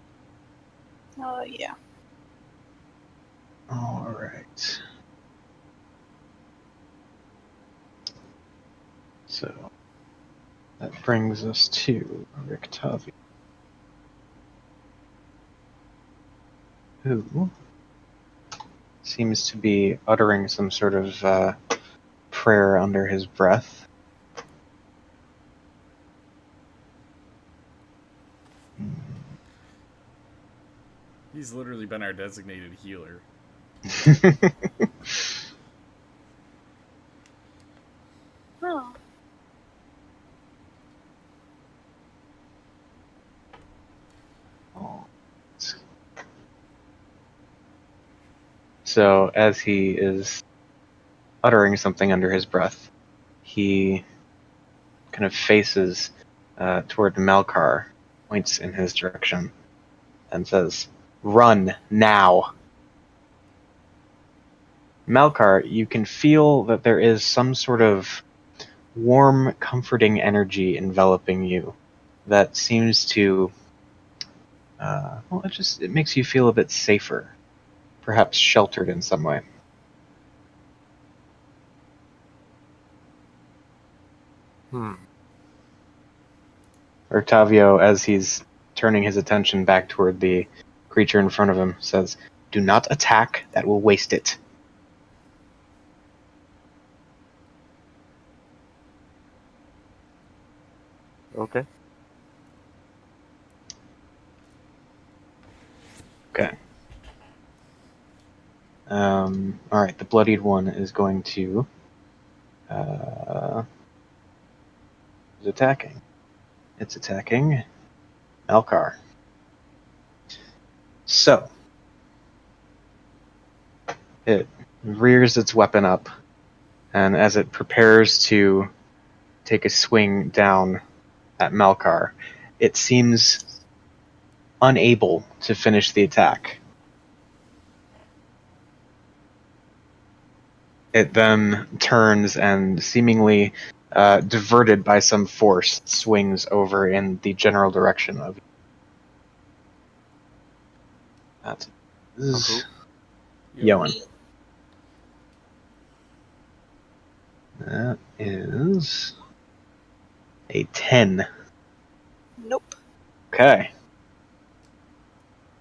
Yeah. All right. So that brings us to Rictavi, who seems to be uttering some sort of prayer under his breath. He's literally been our designated healer. Oh. So as he is uttering something under his breath, he kind of faces toward Malkar, points in his direction, and says, "Run now." Malkar, you can feel that there is some sort of warm, comforting energy enveloping you that seems to, it makes you feel a bit safer, perhaps sheltered in some way. Octavio, as he's turning his attention back toward the creature in front of him, says, "Do not attack, that will waste it." Okay. Okay. Alright, the bloodied one is going to is attacking. It's attacking Malkar. So it rears its weapon up, and as it prepares to take a swing down at Malkar, it seems unable to finish the attack. It then turns and seemingly diverted by some force, swings over in the general direction of. That is Yoan. That is a 10. Nope. Okay.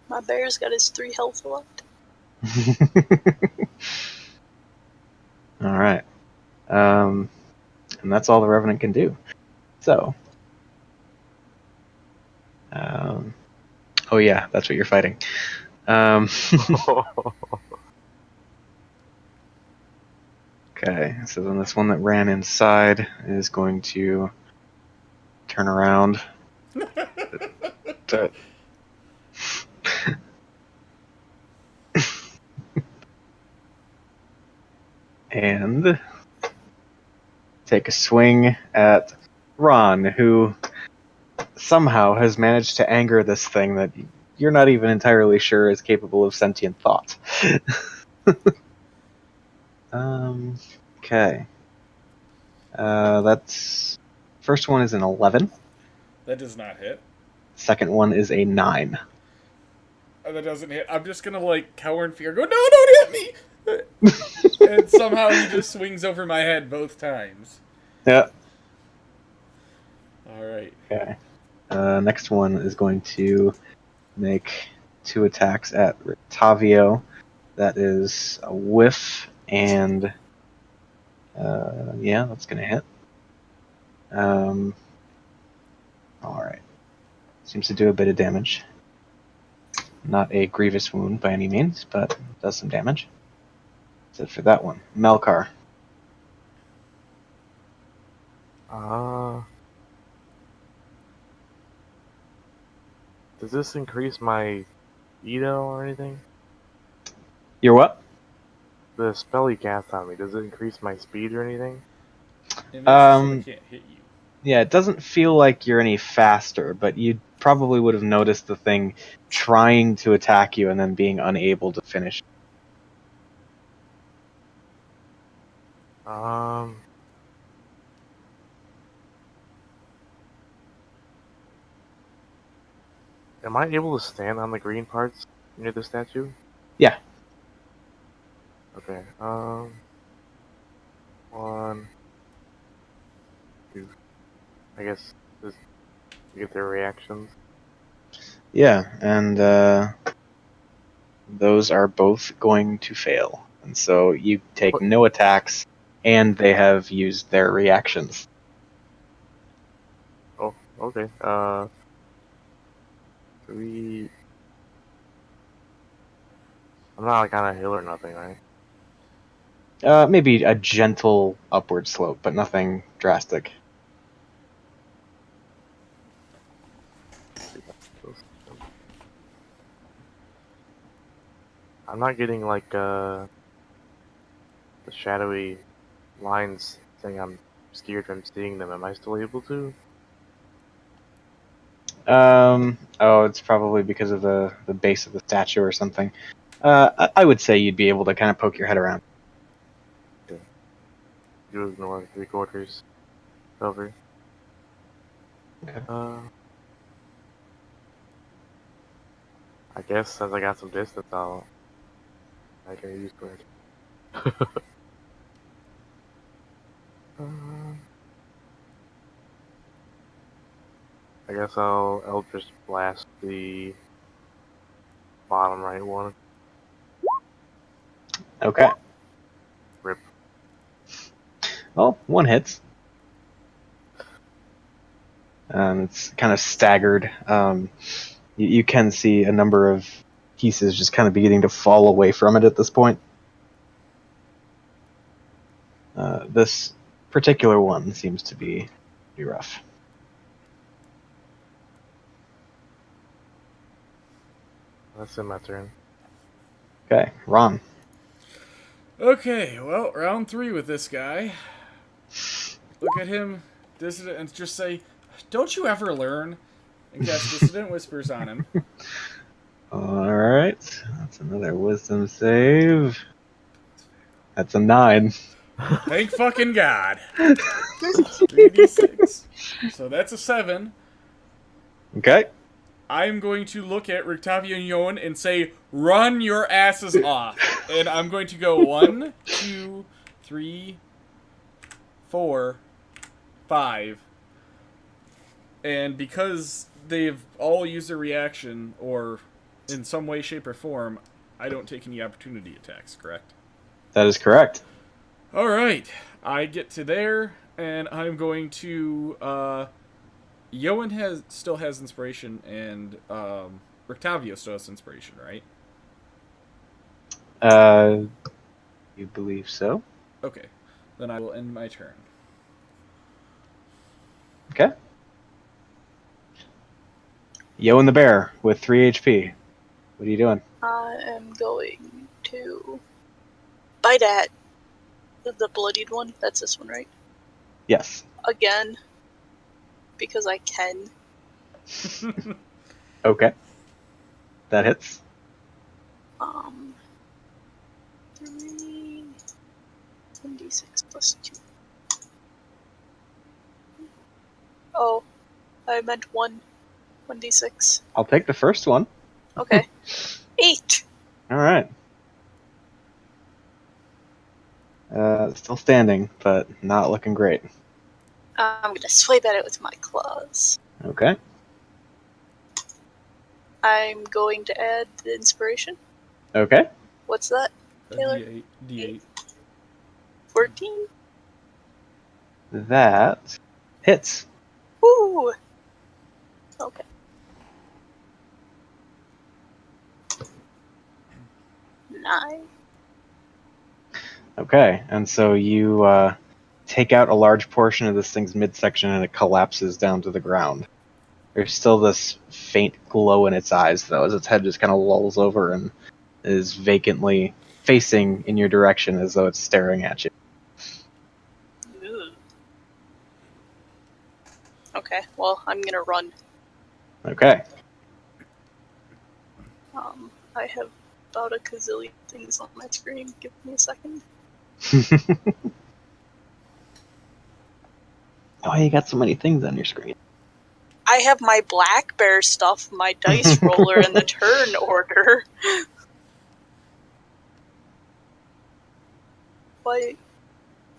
My bear's got his 3 health left. All right. And that's all the Revenant can do. So. Oh yeah, that's what you're fighting. Okay, so then this one that ran inside is going to turn around. And take a swing at Ron, who somehow has managed to anger this thing that you're not even entirely sure is capable of sentient thought. Okay. That's first one is an 11. That does not hit. Second one is a 9. That doesn't hit. I'm just gonna like cower in fear. Go, no, don't hit me! And somehow he just swings over my head both times. Yeah. All right. Okay. Next one is going to make 2 attacks at Rictavio. That is a whiff, and yeah, that's going to hit. Alright. Seems to do a bit of damage. Not a grievous wound by any means, but does some damage. That's it for that one. Melkar. Does this increase my Edo or anything? Your what? The spell he cast on me, does it increase my speed or anything? It makes it so they can't hit you. Yeah, it doesn't feel like you're any faster, but you probably would have noticed the thing trying to attack you and then being unable to finish. Am I able to stand on the green parts near the statue? Yeah. Okay, 1, 2. I guess just to get their reactions. Yeah, and those are both going to fail. And so you take no attacks, and they have used their reactions. Oh, okay. 3. I'm not like on a hill or nothing, right? Maybe a gentle upward slope, but nothing drastic. I'm not getting like the shadowy lines saying I'm scared from seeing them. Am I still able to? Oh, it's probably because of the base of the statue or something. I would say you'd be able to kind of poke your head around. Okay. You ignore 3/4 cover. Okay. I guess since I got some distance, I can use quick. I guess I'll Eldritch Blast the bottom right one. Okay. Rip. Well, one hits. It's kind of staggered. You can see a number of pieces just kind of beginning to fall away from it at this point. This particular one seems to be rough. That's in my turn. Okay, Ron. Okay, well, round 3 with this guy. Look at him, Dissident, and just say, "Don't you ever learn?" And cast Dissident Whispers on him. Alright, that's another wisdom save. That's a 9. Thank fucking God. 3d6. So that's a 7. Okay. I'm going to look at Rictavio and Yoan and say, run your asses off. And I'm going to go 1, 2, 3, 4, 5. And because they've all used a reaction, or in some way, shape, or form, I don't take any opportunity attacks, correct? That is correct. Alright. I get to there, and I'm going to... Yoan still has inspiration, and Rictavio still has inspiration, right? You believe so? Okay. Then I will end my turn. Okay. Yoan the bear with 3 HP. What are you doing? I am going to bite at the bloodied one. That's this one, right? Yes. Again. Because I can. Okay. That hits. 3 1d6 plus 2. Oh, I meant 1d6. I'll take the first one. Okay. 8! Alright. Still standing, but not looking great. I'm gonna swipe at it with my claws. Okay. I'm going to add the inspiration. Okay. What's that, A Taylor? D8. 14? That hits. Woo! Okay. 9. Okay, and so you take out a large portion of this thing's midsection and it collapses down to the ground. There's still this faint glow in its eyes, though, as its head just kind of lolls over and is vacantly facing in your direction as though it's staring at you. Ooh. Okay, well, I'm gonna run. Okay. I have about a gazillion things on my screen. Give me a second. Oh, you got so many things on your screen. I have my black bear stuff, my dice roller, and the turn order. But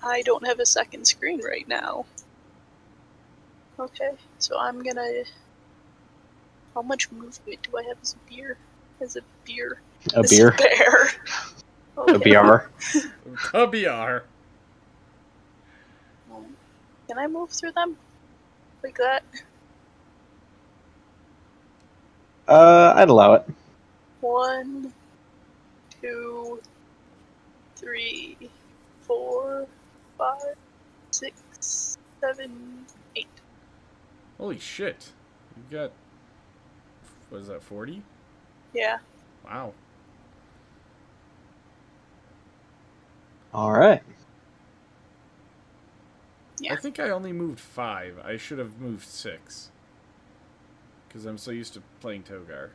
I don't have a second screen right now. Okay, so I'm gonna... How much movement do I have as a beer? As a beer? A As beer? a bear. A BR? A BR. Can I move through them? Like that? I'd allow it. 1, 2, 3, 4, 5, 6, 7, 8. Holy shit. You've got... What is that, 40? Yeah. Wow. Alright. Yeah. I think I only moved 5. I should have moved 6. Because I'm so used to playing Togar.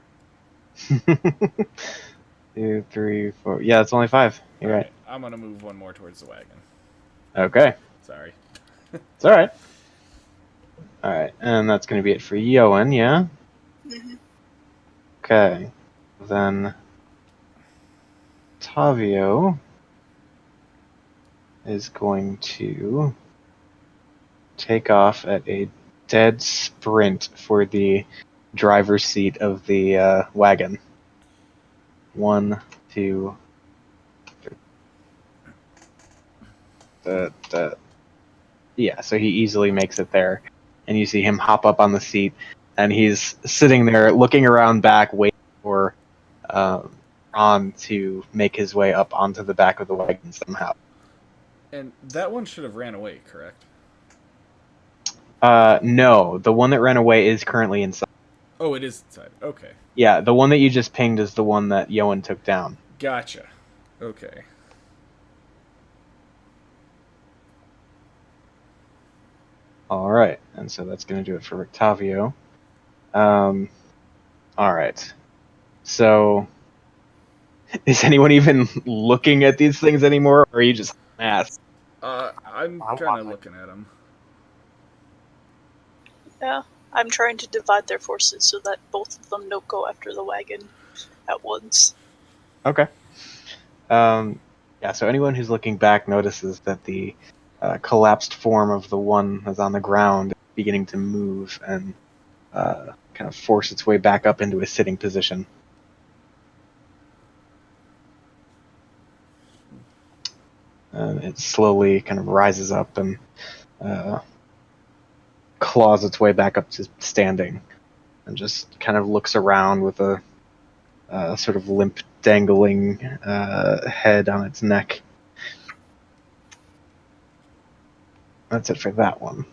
2, 3, 4. Yeah, it's only 5. You're right. I'm going to move one more towards the wagon. Okay. Sorry. It's alright. Alright, and that's going to be it for Yoan, yeah? Mm-hmm. Okay. Then Tavio is going to take off at a dead sprint for the driver's seat of the wagon. 1, 2, 3. Yeah, so he easily makes it there. And you see him hop up on the seat, and he's sitting there looking around back, waiting for Ron to make his way up onto the back of the wagon somehow. And that one should have ran away, correct? No, the one that ran away is currently inside. Oh, it is inside. Okay. Yeah, the one that you just pinged is the one that Yoan took down. Gotcha. Okay. Alright, and so that's going to do it for Rictavio. Alright. So, is anyone even looking at these things anymore, or are you just ass? I'm I'm kind of watching. looking at him. Yeah, I'm trying to divide their forces so that both of them don't go after the wagon at once. Okay. Yeah, so anyone who's looking back notices that the collapsed form of the one that's on the ground is beginning to move and kind of force its way back up into a sitting position. And it slowly kind of rises up and claws its way back up to standing and just kind of looks around with a sort of limp, dangling head on its neck. That's it for that one.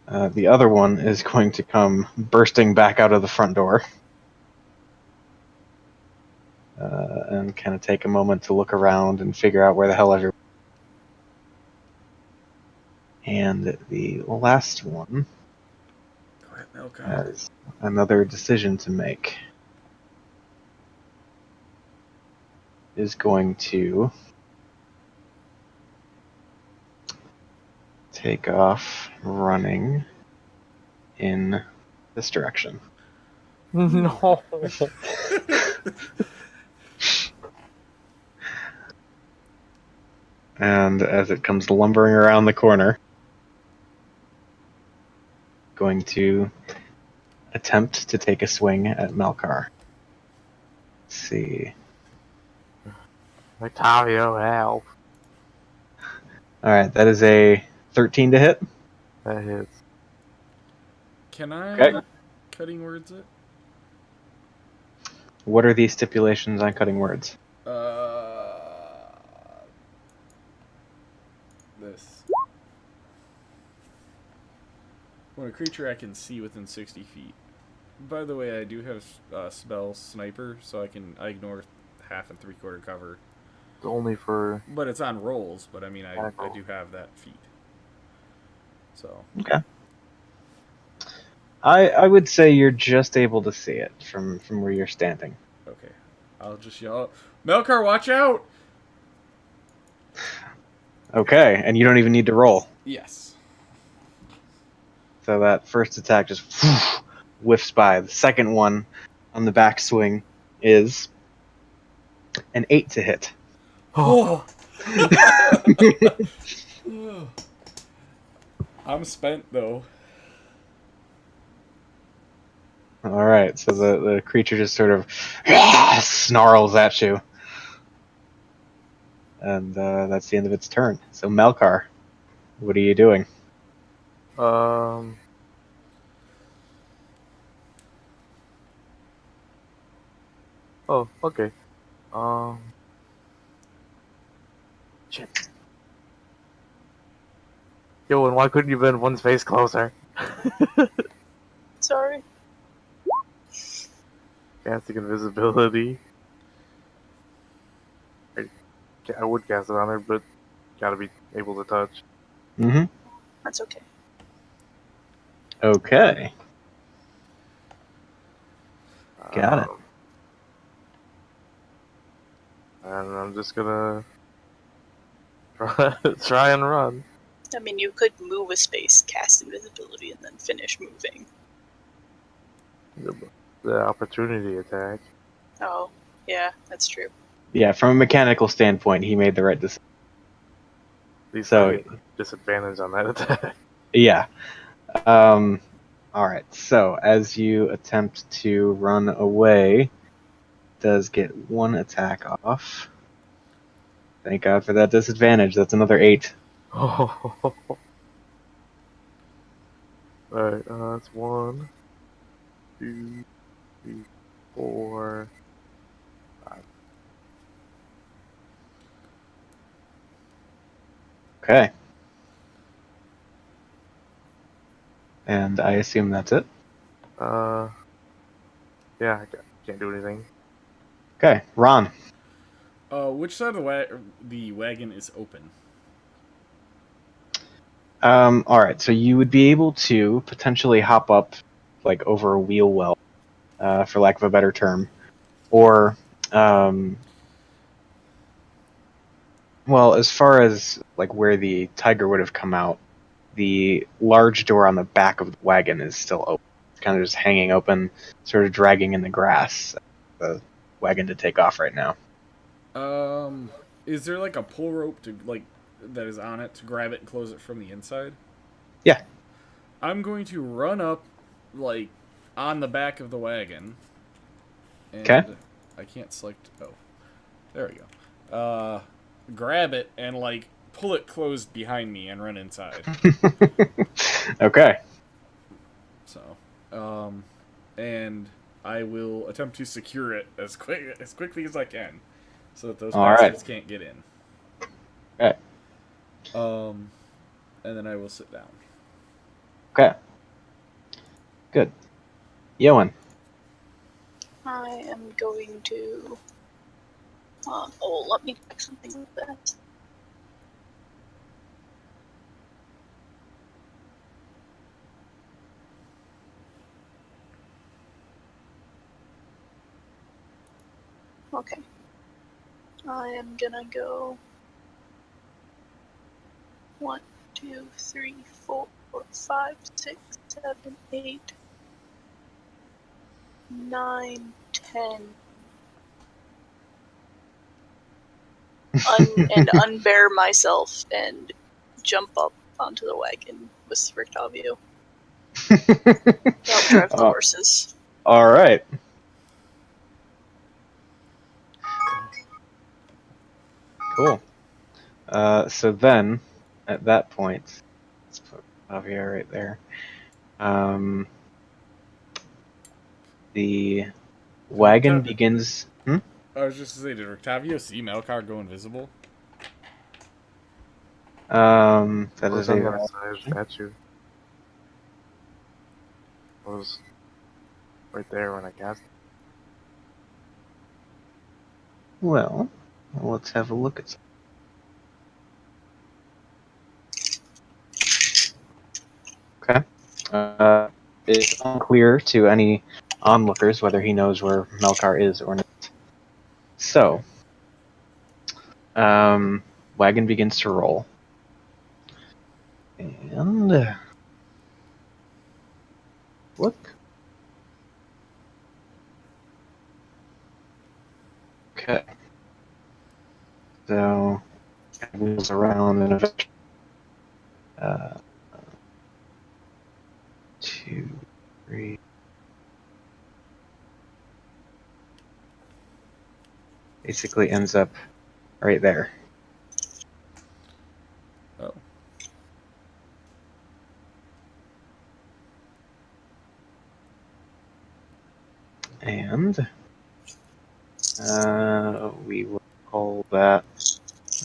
The other one is going to come bursting back out of the front door and kind of take a moment to look around and figure out where the hell everyone. And the last one Go ahead, Melkar. has another decision to make. Is going to take off running in this direction. No. And as it comes lumbering around the corner, going to attempt to take a swing at Melkar. Let's see. Octavio, help. Alright, that is a 13 to hit. That hits. Can I Okay. cutting words it? What are the stipulations on cutting words? This. When a creature I can see within 60 feet. By the way, I do have spell sniper, so I ignore half and 3/4 cover. It's only for. But it's on rolls. But I mean, I Oh. do have that feat. So Okay. I would say you're just able to see it from where you're standing. okay, I'll just yell, Melkar, watch out! Okay, and you don't even need to roll. Yes. So that first attack just whiffs by. The second one on the backswing is an 8 to hit. Oh. I'm spent though. Alright, so the creature just sort of snarls at you. And that's the end of its turn. So Melkar, what are you doing? Oh, okay. Shit. Yo, and why couldn't you bend one space closer? Sorry. Casting invisibility. I would cast it on her, but gotta be able to touch. Mm-hmm. That's okay. Okay. Got it. And I'm just gonna try and run. I mean, you could move a space, cast invisibility, and then finish moving. The opportunity attack. Oh, yeah, that's true. Yeah, from a mechanical standpoint, he made the right decision. At least So- I get disadvantage on that attack. Yeah. Alright, so as you attempt to run away, does get one attack off. Thank God for that disadvantage. That's another 8. Oh. Alright, that's 1, 2, 3, 4, 5. Okay. And I assume that's it. Yeah, I can't do anything. Okay, Ron. Which side of the wagon is open? Alright, so you would be able to potentially hop up, like, over a wheel well, for lack of a better term. Or, Well, as far as like where the tiger would have come out, the large door on the back of the wagon is still open. It's kind of just hanging open, sort of dragging in the grass. The wagon to take off right now. Is there like a pull rope to like that is on it to grab it and close it from the inside? Yeah. I'm going to run up, like, on the back of the wagon. And 'Kay. I can't select. Oh, there we go. Grab it and like pull it closed behind me and run inside. Okay. So, and I will attempt to secure it as quickly as I can, so that those All right. bastards can't get in. Okay. And then I will sit down. Okay. Good. Yoan. I am going to. Let me check something with that. Okay. I am gonna go 1, 2, 3, 4, 5, 6, 7, 8, 9, 10. And unbear myself and jump up onto the wagon with Rictavio. I'll drive the horses. All right. Cool. So then, at that point, let's put Javier right there. The wagon begins. I was just gonna say, did Octavio see Melkar go invisible? That I is was a on that side statue. I was right there when I cast it. well. Let's have a look at. Okay. It's unclear to any onlookers whether he knows where Melkar is or not. So, wagon begins to roll. And look. Okay. So, it wheels around and eventually 2, 3. Basically ends up right there. Oh. And we will call that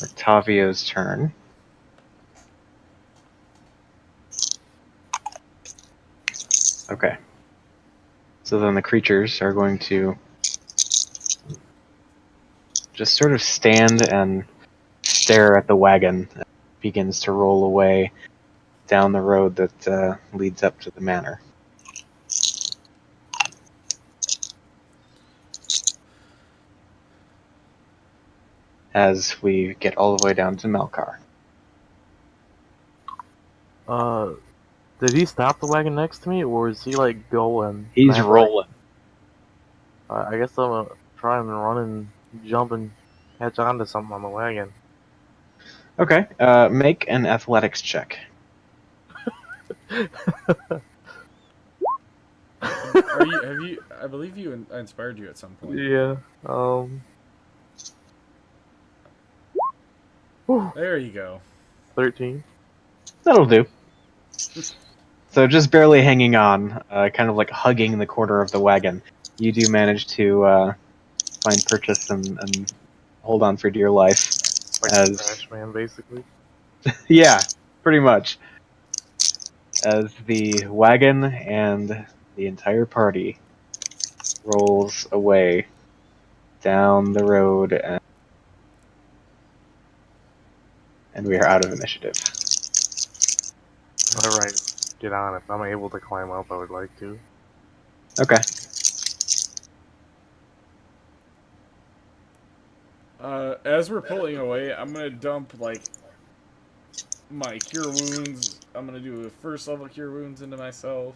Octavio's turn. Okay. So then the creatures are going to just sort of stand and stare at the wagon as it begins to roll away down the road that leads up to the manor. As we get all the way down to Melkar. Did he stop the wagon next to me, or is he like going? He's rolling. I guess I'm gonna try and run and jump and catch on to something on the wagon. Okay. Make an athletics check. Have you? I believe I inspired you at some point. Yeah. There you go. 13. That'll do. So just barely hanging on, kind of like hugging the corner of the wagon. You do manage to find purchase and hold on for dear life. Like as Trash Man, basically. Yeah, pretty much. As the wagon and the entire party rolls away down the road, and we are out of initiative. Alright, get on. If I'm able to climb up, I would like to. As as we're pulling away, I'm gonna dump like my cure wounds. I'm gonna do a first level cure wounds into myself,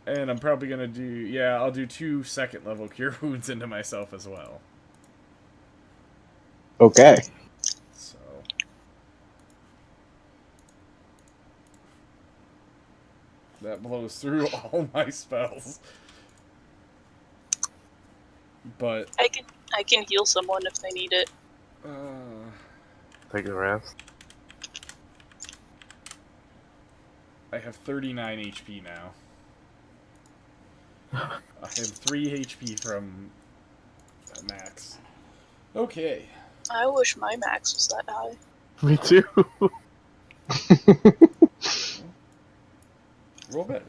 and I'm probably gonna do I'll do 2 second level cure wounds into myself as well. Okay. So that blows through all my spells. But I can heal someone if they need it. Take a rest. I have 39 HP now. I have 3 HP from max. Okay. I wish my max was that high. Me too. Roll better.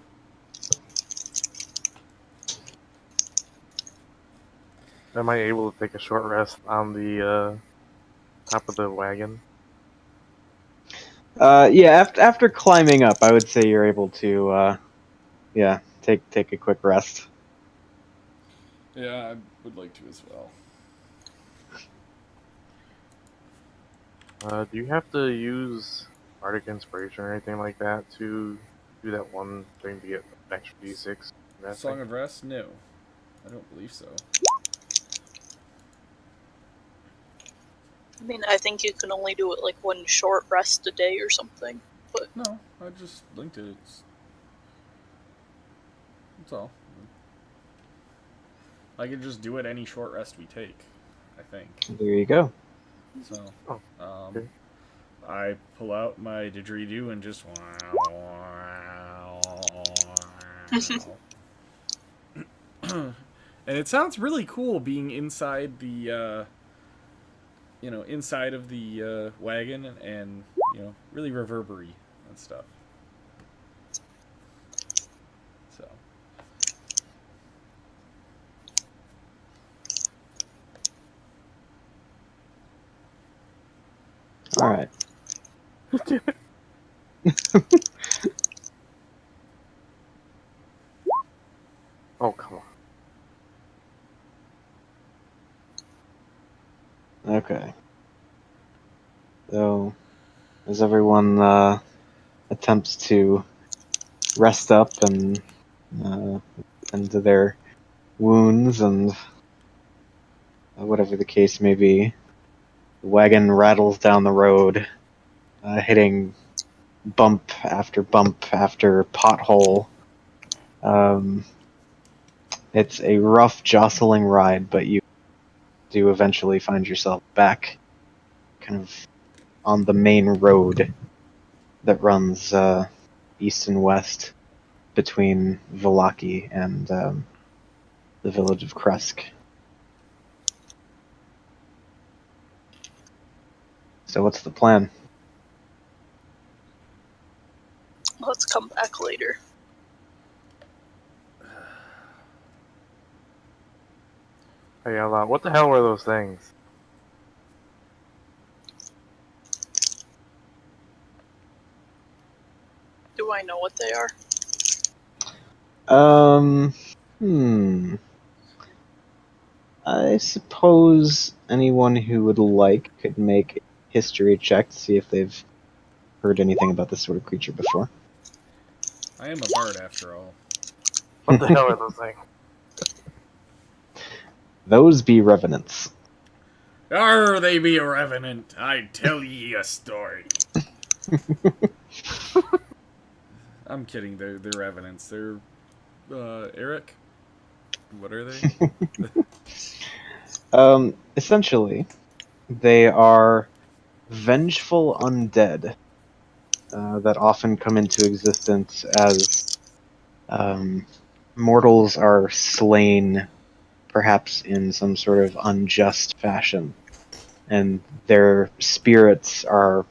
Am I able to take a short rest on the top of the wagon? After climbing up, I would say you're able to, take a quick rest. Yeah, I would like to as well. Do you have to use Bardic Inspiration or anything like that to do that one thing to get extra D6? Song of Rest? No. I don't believe so. I mean, I think you can only do it like one short rest a day or something. But No, I just linked it. That's all. I can just do it any short rest we take, I think. There you go. So, okay. I pull out my didgeridoo and just and it sounds really cool being inside the inside of the wagon and really reverberate and stuff. So All right. Oh, come on. Okay. So, as everyone attempts to rest up and tend to their wounds and whatever the case may be, the wagon rattles down the road, hitting bump after pothole. It's a rough, jostling ride, but you do eventually find yourself back kind of on the main road that runs east and west between Vallaki and the village of Kresk. So what's the plan? let's come back later. Hey, what the hell were those things? Do I know what they are? I suppose anyone who would like could make a history check to see if they've heard anything about this sort of creature before. I am a bard after all. What the hell are those things? Those be revenants. Arr, they be a revenant. I tell ye a story. I'm kidding. They're revenants. They're Eric. What are they? Essentially, they are vengeful undead that often come into existence as mortals are slain, perhaps in some sort of unjust fashion, and their spirits are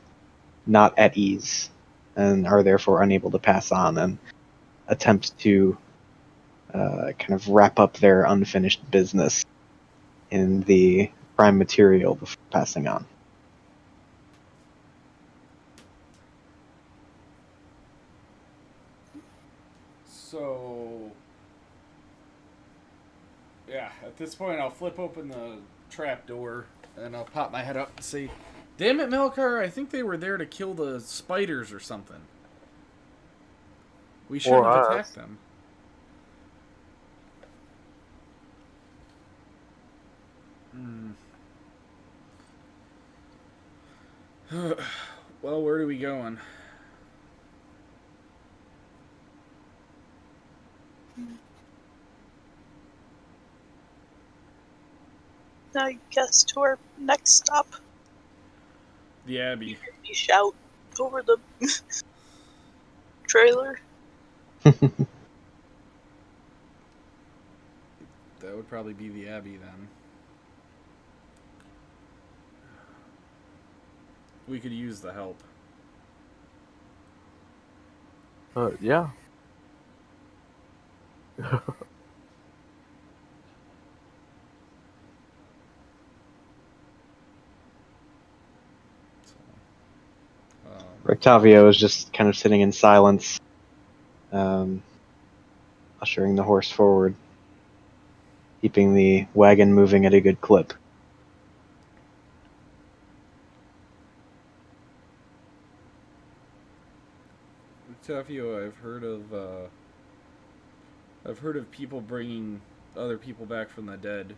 not at ease and are therefore unable to pass on and attempt to kind of wrap up their unfinished business in the prime material before passing on. So, yeah, at this point, I'll flip open the trap door And I'll pop my head up and say, "Damn it, Melkar, I think they were there to kill the spiders or something. We shouldn't Or have us. attacked them." Well, where are we going? I guess to our next stop. The Abbey. You shout over the trailer. That would probably be the Abbey then. We could use the help. Yeah. Rictavio is just kind of sitting in silence, ushering the horse forward, keeping the wagon moving at a good clip. Tafio, I've heard of people bringing other people back from the dead.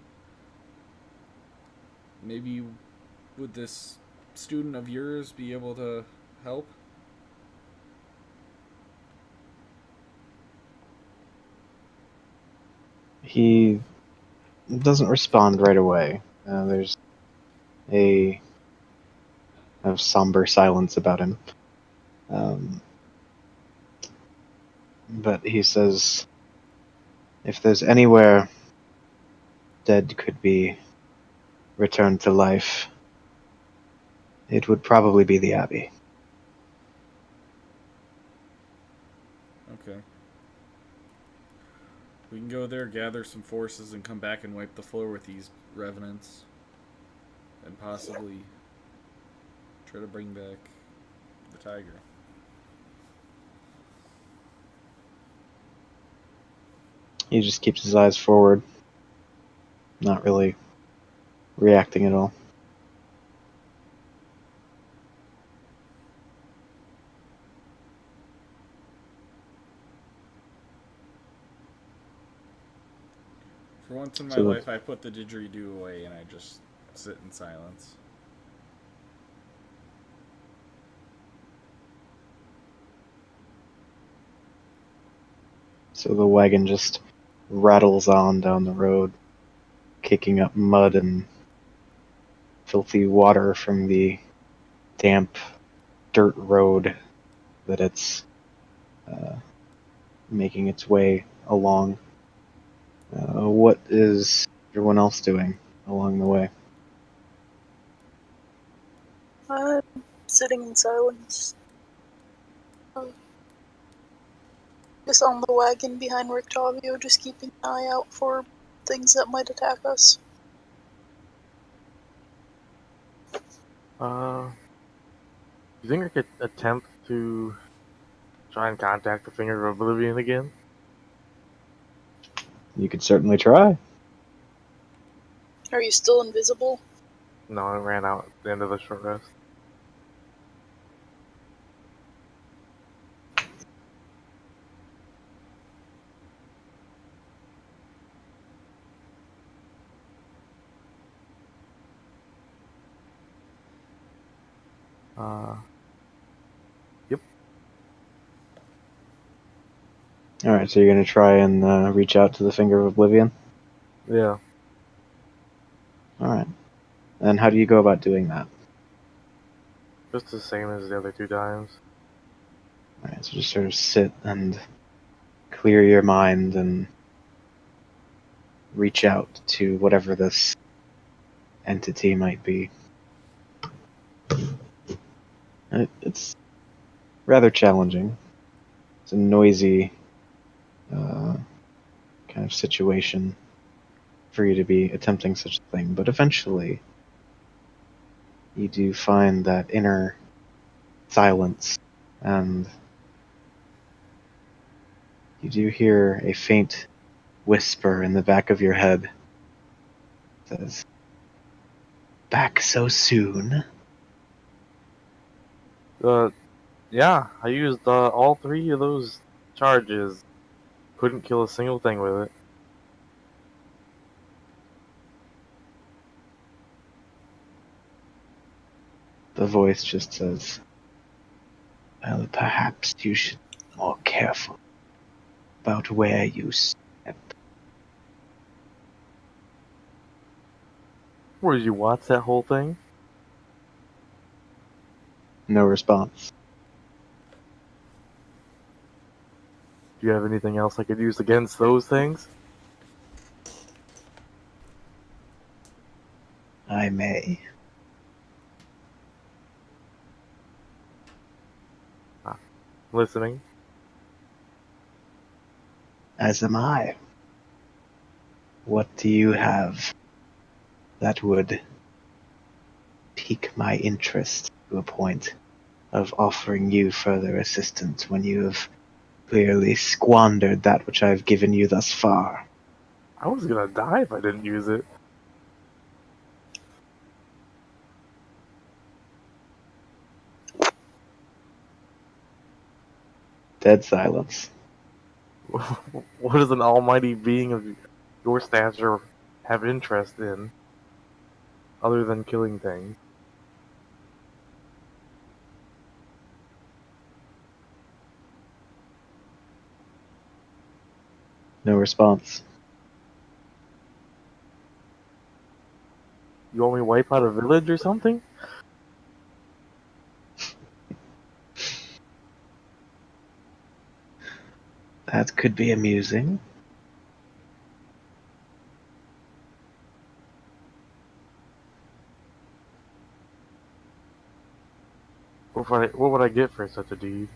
Maybe would this student of yours be able to help? He doesn't respond right away. There's a somber silence about him. But he says, if there's anywhere dead could be returned to life, it would probably be the Abbey. Okay. We can go there, gather some forces, and come back and wipe the floor with these revenants. And possibly try to bring back the tiger. He just keeps his eyes forward, not really reacting at all. For once in my So the- life, I put the didgeridoo away and I just sit in silence. So the wagon just rattles on down the road, kicking up mud and filthy water from the damp dirt road that it's making its way along. What is everyone else doing along the way? I'm sitting in silence. Just on the wagon behind Rictavio, just keeping an eye out for things that might attack us. You think I could attempt to try and contact the Finger of Oblivion again? You could certainly try. Are you still invisible? No, I ran out at the end of the short rest. Yep. Alright, so you're going to try and reach out to the Finger of Oblivion? Yeah. Alright. And how do you go about doing that? Just the same as the other two times. Alright, so just sort of sit and clear your mind and reach out to whatever this entity might be. It's rather challenging. It's a noisy kind of situation for you to be attempting such a thing, but eventually you do find that inner silence, and you do hear a faint whisper in the back of your head that says, Back so soon? Yeah, I used all 3 of those charges. Couldn't kill a single thing with it. The voice just says, well, perhaps you should be more careful about where you step. Where did you watch that whole thing? No response. Do you have anything else I could use against those things? I may. Listening. As am I. What do you have that would pique my interest to a point of offering you further assistance when you have clearly squandered that which I have given you thus far? I was gonna die if I didn't use it. Dead silence. What does an almighty being of your stature have interest in, other than killing things? No response. You want me to wipe out a village or something? That could be amusing. What would I get for such a deed?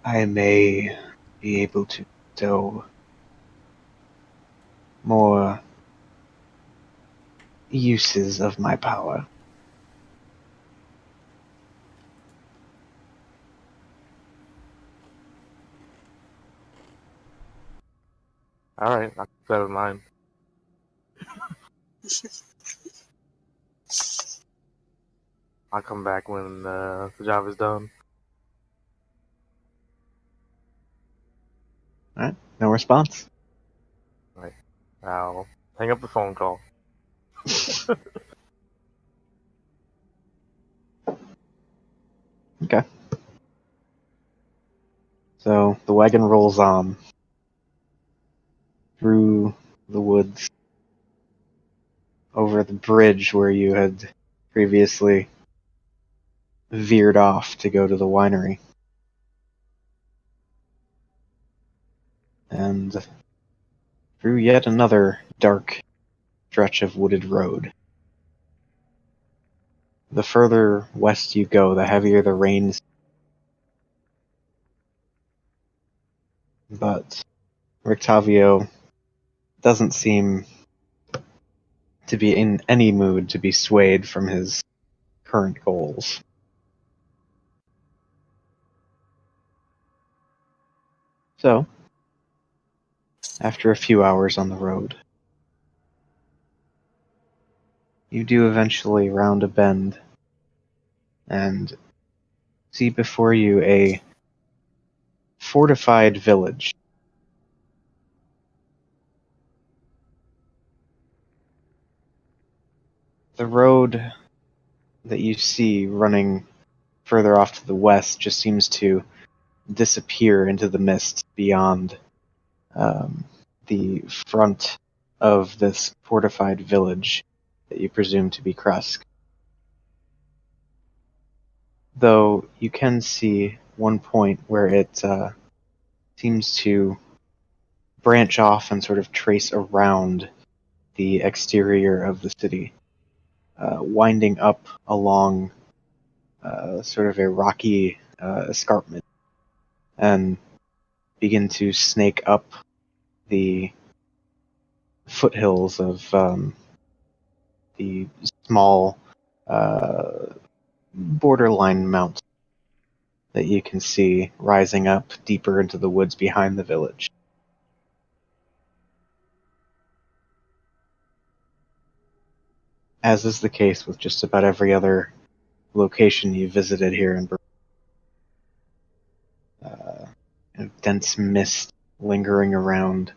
I may be able to bestow more uses of my power. Alright, I'll keep that in mind. I'll come back when the job is done. Alright, no response. Right. I'll hang up the phone call. Okay. So the wagon rolls on through the woods, over the bridge where you had previously veered off to go to the winery. And through yet another dark stretch of wooded road. The further west you go, the heavier the rains. But Rictavio doesn't seem to be in any mood to be swayed from his current goals. So, after a few hours on the road, you do eventually round a bend and see before you a fortified village. The road that you see running further off to the west just seems to disappear into the mist beyond the front of this fortified village that you presume to be Krusk. Though you can see one point where it seems to branch off and sort of trace around the exterior of the city, winding up along sort of a rocky escarpment and begin to snake up the foothills of the small borderline mountain. that you can see rising up deeper into the woods behind the village. As is the case with just about every other location you visited here in Berlin, dense mist lingering around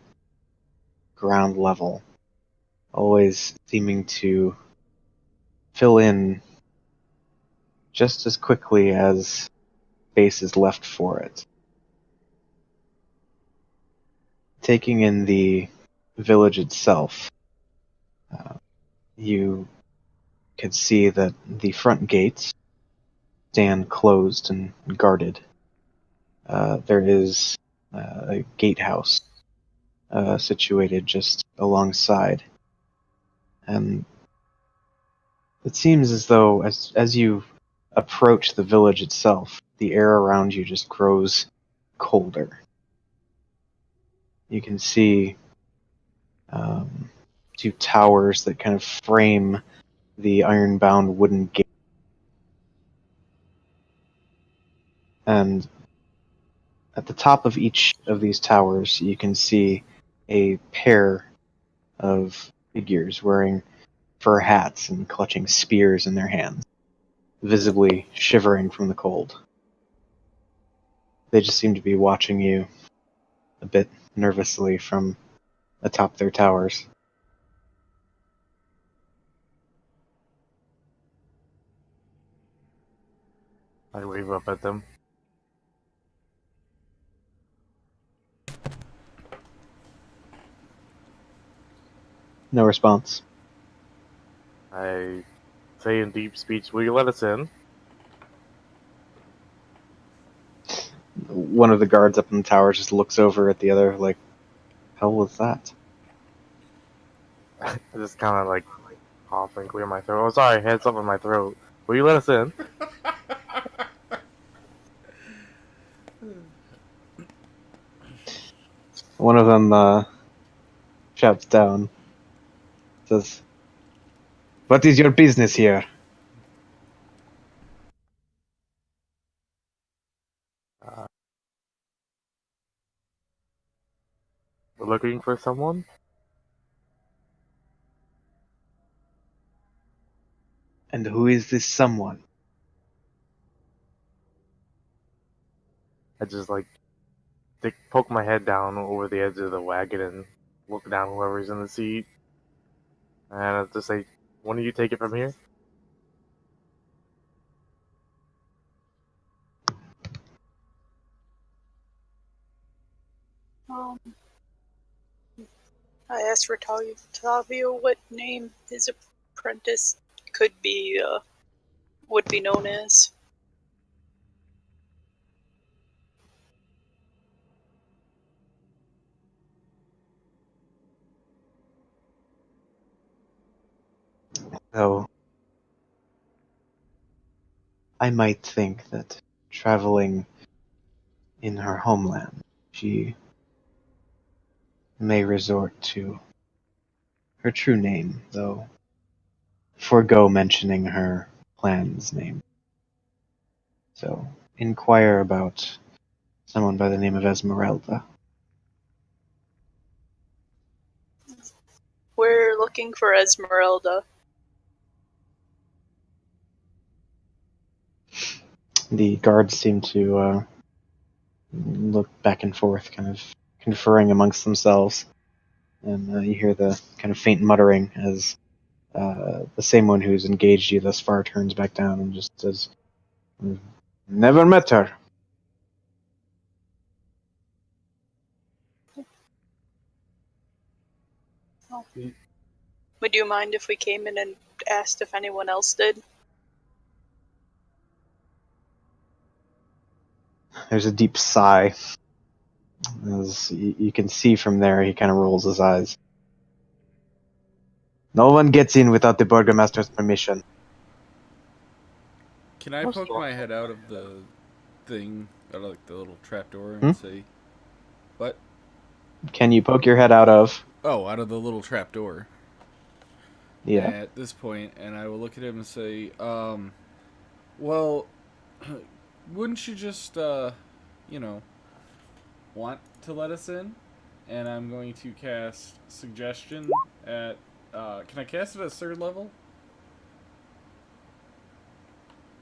ground level, always seeming to fill in just as quickly as space is left for it. Taking in the village itself, you could see that the front gates stand closed and guarded. There is a gatehouse situated just alongside, and it seems as though as you approach the village itself, the air around you just grows colder. You can see two towers that kind of frame the iron-bound wooden gate. And at the top of each of these towers, you can see a pair of figures wearing fur hats and clutching spears in their hands, visibly shivering from the cold. They just seem to be watching you a bit nervously from atop their towers. I wave up at them. No response. I say in deep speech, will you let us in? One of the guards up in the tower just looks over at the other like, hell was that? I just kind of like cough and clear my throat. Oh, sorry, I had something in my throat. Will you let us in? One of them shouts down, says, "What is your business here?" We're looking for someone? And who is this someone? I just like poke my head down over the edge of the wagon and look down whoever's in the seat. And I just say, "When do you take it from here?" Um, I asked for Tavio what name his apprentice could be, would be known as. Though I might think that traveling in her homeland, she may resort to her true name, though forego mentioning her clan's name. So inquire about someone by the name of Esmeralda. We're looking for Esmeralda. The guards seem to look back and forth, kind of conferring amongst themselves, and you hear the kind of faint muttering as the same one who's engaged you thus far turns back down and just says, "Never met her." Oh. Would you mind if we came in and asked if anyone else did? There's a deep sigh. As you can see from there, he kind of rolls his eyes. No one gets in without the Burgomaster's permission. Can I What's poke wrong? my head out of the thing, out of like the little trapdoor, and say, "What?" Can you poke your head out of? Oh, out of the little trapdoor. Yeah. At this point, and I will look at him and say, "Well, wouldn't you just, want to let us in? And I'm going to cast Suggestion at, can I cast it at 3rd level?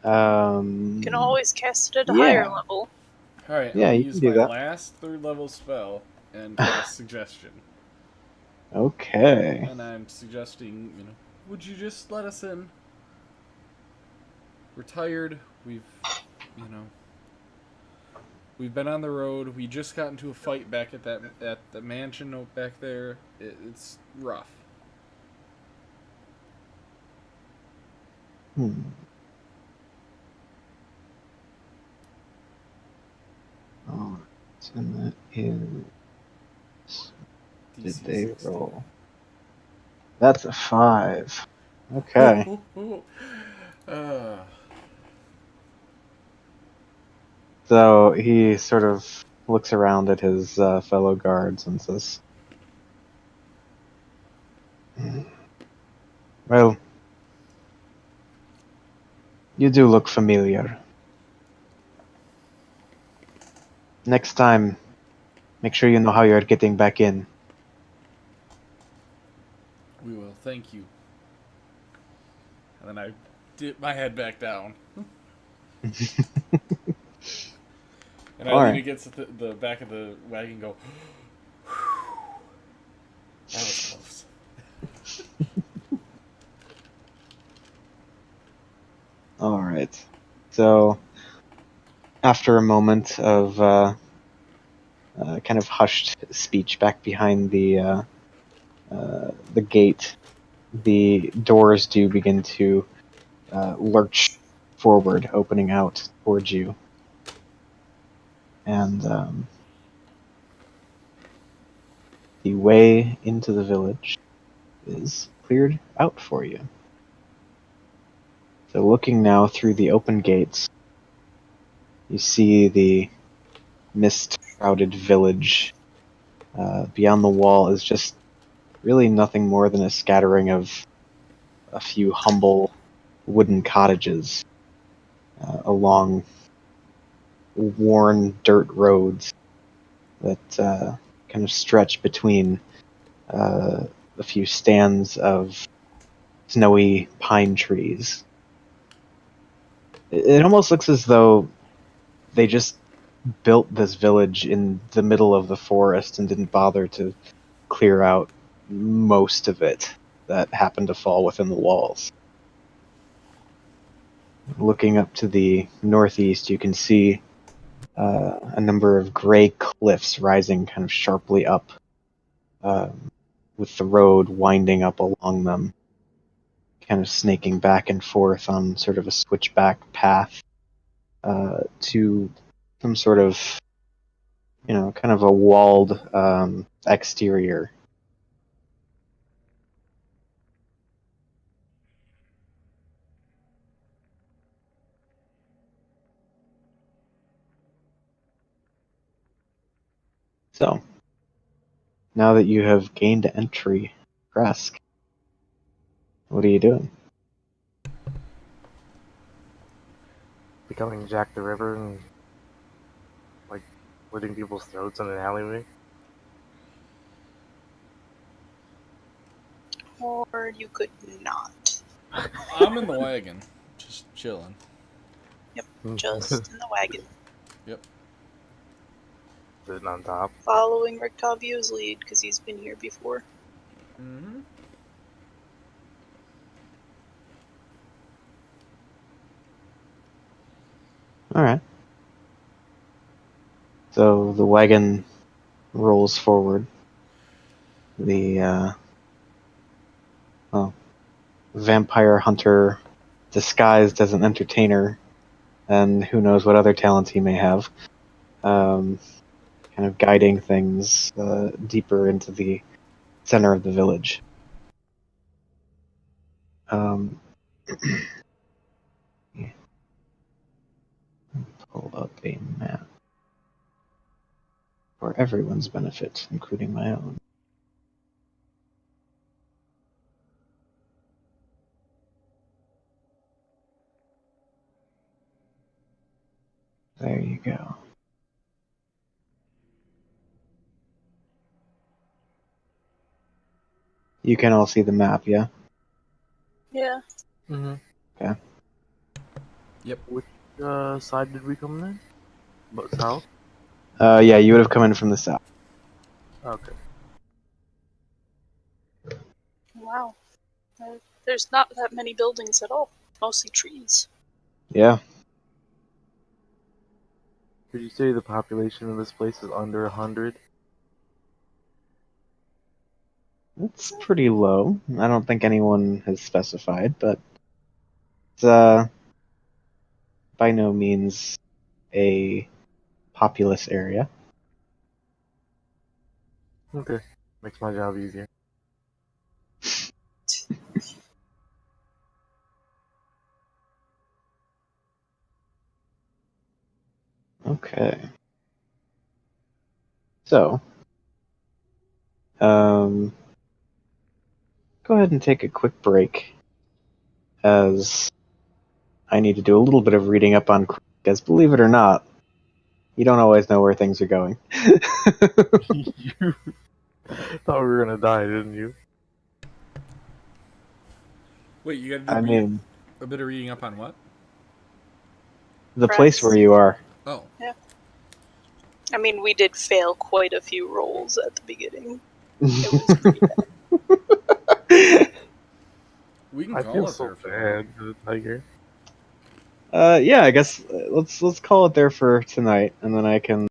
You can always cast it at a Yeah. higher level. Alright, Yeah, I'm going you to can use do my that. last 3rd level spell and cast Suggestion. Okay. And I'm suggesting, would you just let us in? We're tired. We've been on the road. We just got into a fight back at the mansion back there. It's rough. Hmm. Alright, and that is... Did DC they 16. roll? That's a 5. Okay. uh, So he sort of looks around at his fellow guards and says, "Well, you do look familiar. Next time, make sure you know how you're getting back in." we will. Thank you. And then I dip my head back down. And I lean Alright. against the back of the wagon and go, that was close. Alright. So, after a moment of kind of hushed speech back behind the gate, the doors do begin to lurch forward, opening out towards you. And the way into the village is cleared out for you. So looking now through the open gates, you see the mist-shrouded village. Beyond the wall is just really nothing more than a scattering of a few humble wooden cottages along worn dirt roads that kind of stretch between a few stands of snowy pine trees. It almost looks as though they just built this village in the middle of the forest and didn't bother to clear out most of it that happened to fall within the walls. Looking up to the northeast, you can see a number of gray cliffs rising kind of sharply up, with the road winding up along them, kind of snaking back and forth on sort of a switchback path to some sort of, kind of a walled exterior. So, now that you have gained entry, Kresk, what are you doing? Becoming Jack the Ripper and like slitting people's throats in an alleyway. Or you could not. I'm in the wagon, just chilling. Yep, just in the wagon. Yep. Sitting on top. Following Rictavio's lead, because he's been here before. Mm-hmm. Alright. So the wagon rolls forward. The vampire hunter disguised as an entertainer, and who knows what other talents he may have, kind of guiding things deeper into the center of the village. Pull up a map for everyone's benefit, including my own. There you go. You can all see the map, yeah? Yeah. Mm-hmm. Okay. Yep. Which side did we come in? But south? Yeah, you would have come in from the south. Okay. Wow. There's not that many buildings at all. Mostly trees. Yeah. Did you say the population of this place is under 100? It's pretty low. I don't think anyone has specified, but it's by no means a populous area. Okay. Makes my job easier. Okay. So, go ahead and take a quick break, as I need to do a little bit of reading up on Creek, as believe it or not, you don't always know where things are going. You thought we were gonna die, didn't you? Wait, you gotta do I mean, a bit of reading up on what? the Press. place where you are. Oh. Yeah. I mean, we did fail quite a few rolls at the beginning. It was pretty bad. We can I call feel it so there if you want. bad for the tiger. Yeah, I guess let's call it there for tonight, and then I can